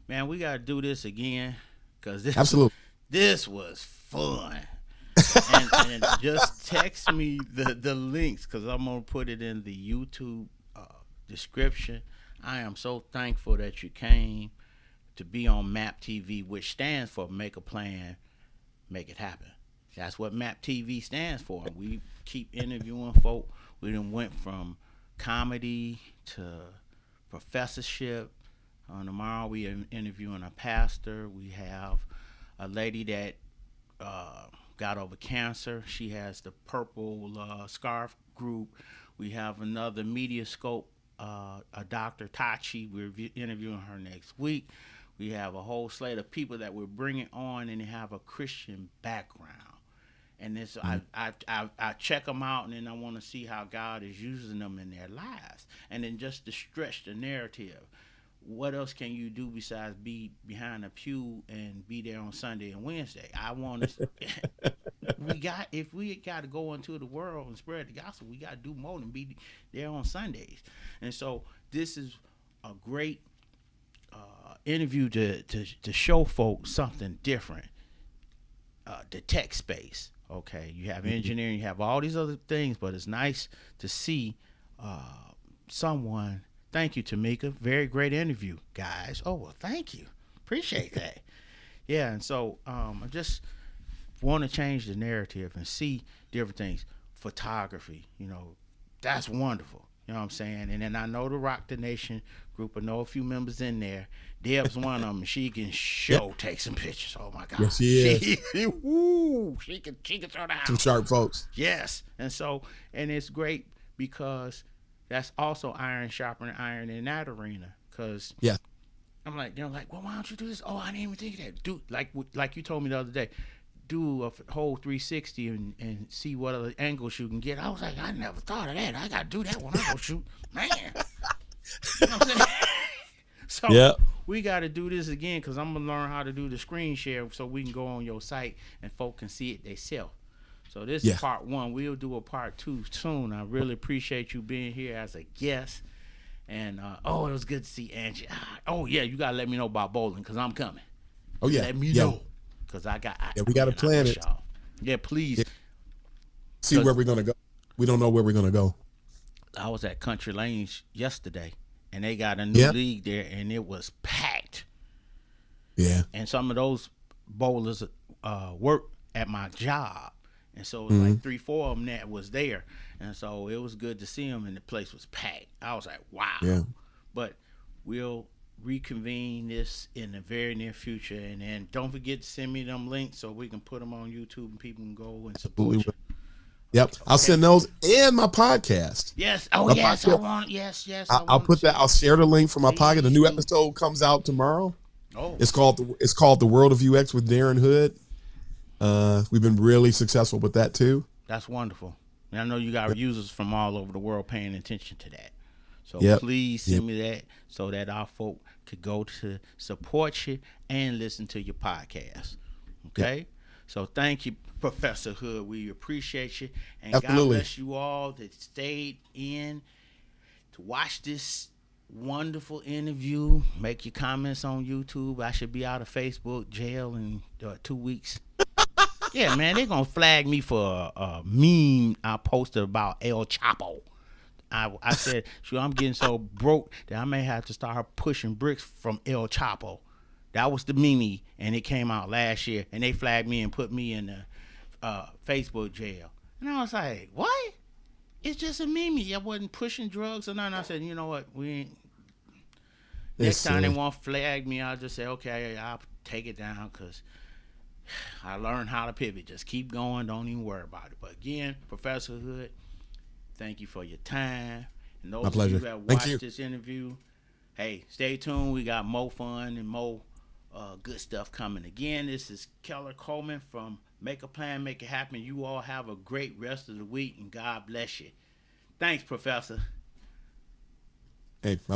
man, we gotta do this again because this was fun. and just text me the links because I'm gonna put it in the YouTube description. I am so thankful that you came to be on MAP TV, which stands for Make a Plan, Make It Happen. That's what MAP TV stands for. We keep interviewing folk. We done went from comedy to professorship. Tomorrow we are interviewing a pastor. We have a lady that got over cancer. She has the Purple Scarf Group. We have another Media Scope, a Dr. Tachi. We're interviewing her next week. We have a whole slate of people that we're bringing on, and they have a Christian background. And this, I check them out, and then I want to see how God is using them in their lives. And then just to stretch the narrative. What else can you do besides be behind a pew and be there on Sunday and Wednesday? I want to. If we got to go into the world and spread the gospel, we got to do more than be there on Sundays. And so this is a great interview to show folks something different. The tech space. Okay, you have engineering, you have all these other things, but it's nice to see someone. Thank you, Tamika. Very great interview, guys. Oh, well, thank you. Appreciate that. Yeah, and so I just want to change the narrative and see different things. Photography, that's wonderful. You know what I'm saying? And then I know the Rock the Nation group. I know a few members in there. Deb's one of them. She can take some pictures. Oh my God. Yes, she is. Woo, she can throw the house. Some sharp folks. Yes. And it's great because that's also iron sharpening iron in that arena. Cause I'm like, they're like, well, why don't you do this? Oh, I didn't even think of that. Do like you told me the other day. Do a whole 360 and see what other angles you can get. I was like, I never thought of that. I got to do that when I go shoot. Man. You know what I'm saying? So we got to do this again because I'm going to learn how to do the screen share so we can go on your site and folk can see it themselves. So this is part one. We'll do a part two soon. I really appreciate you being here as a guest. And, it was good to see Angie. You got to let me know about bowling because I'm coming. Oh, yeah. Let me know. Because we got to plan it. Yeah, please. Yeah. See where we're going to go. We don't know where we're going to go. I was at Country Lanes yesterday, and they got a new league there, and it was packed. Yeah. And some of those bowlers work at my job. And so it was like 3-4 of them that was there. And so it was good to see them, and the place was packed. I was like, wow. Yeah. But we'll reconvene this in the very near future, and then don't forget to send me them links so we can put them on YouTube and people can go and support you. Yep, okay. I'll send those and my podcast. Yes. Oh, yes. Podcast. I want. Yes. I'll put that. I'll share the link for my podcast. The new episode comes out tomorrow. Oh, it's called The World of UX with Darren Hood. We've been really successful with that too. That's wonderful. And I know you got users from all over the world paying attention to that. So please send me that so that our folk could go to support you and listen to your podcast. Okay? So thank you, Professor Hood. We appreciate you. And God Absolutely. bless you all that stayed in to watch this wonderful interview. Make your comments on YouTube. I should be out of Facebook jail in 2 weeks. Yeah, man, they're going to flag me for a meme I posted about El Chapo. I said, sure, I'm getting so broke that I may have to start pushing bricks from El Chapo. That was the meme, and it came out last year, and they flagged me and put me in the Facebook jail. And I was like, what? It's just a meme. I wasn't pushing drugs or nothing. I said, you know what? We ain't. Next time they want to flag me, I'll just say, okay, I'll take it down because I learned how to pivot. Just keep going. Don't even worry about it. But again, Professor Hood, thank you for your time. And those My pleasure. of you that watched this interview, hey, stay tuned. We got more fun and more good stuff coming. Again, this is Keller Coleman from Make a Plan, Make It Happen. You all have a great rest of the week, and God bless you. Thanks, Professor. Hey,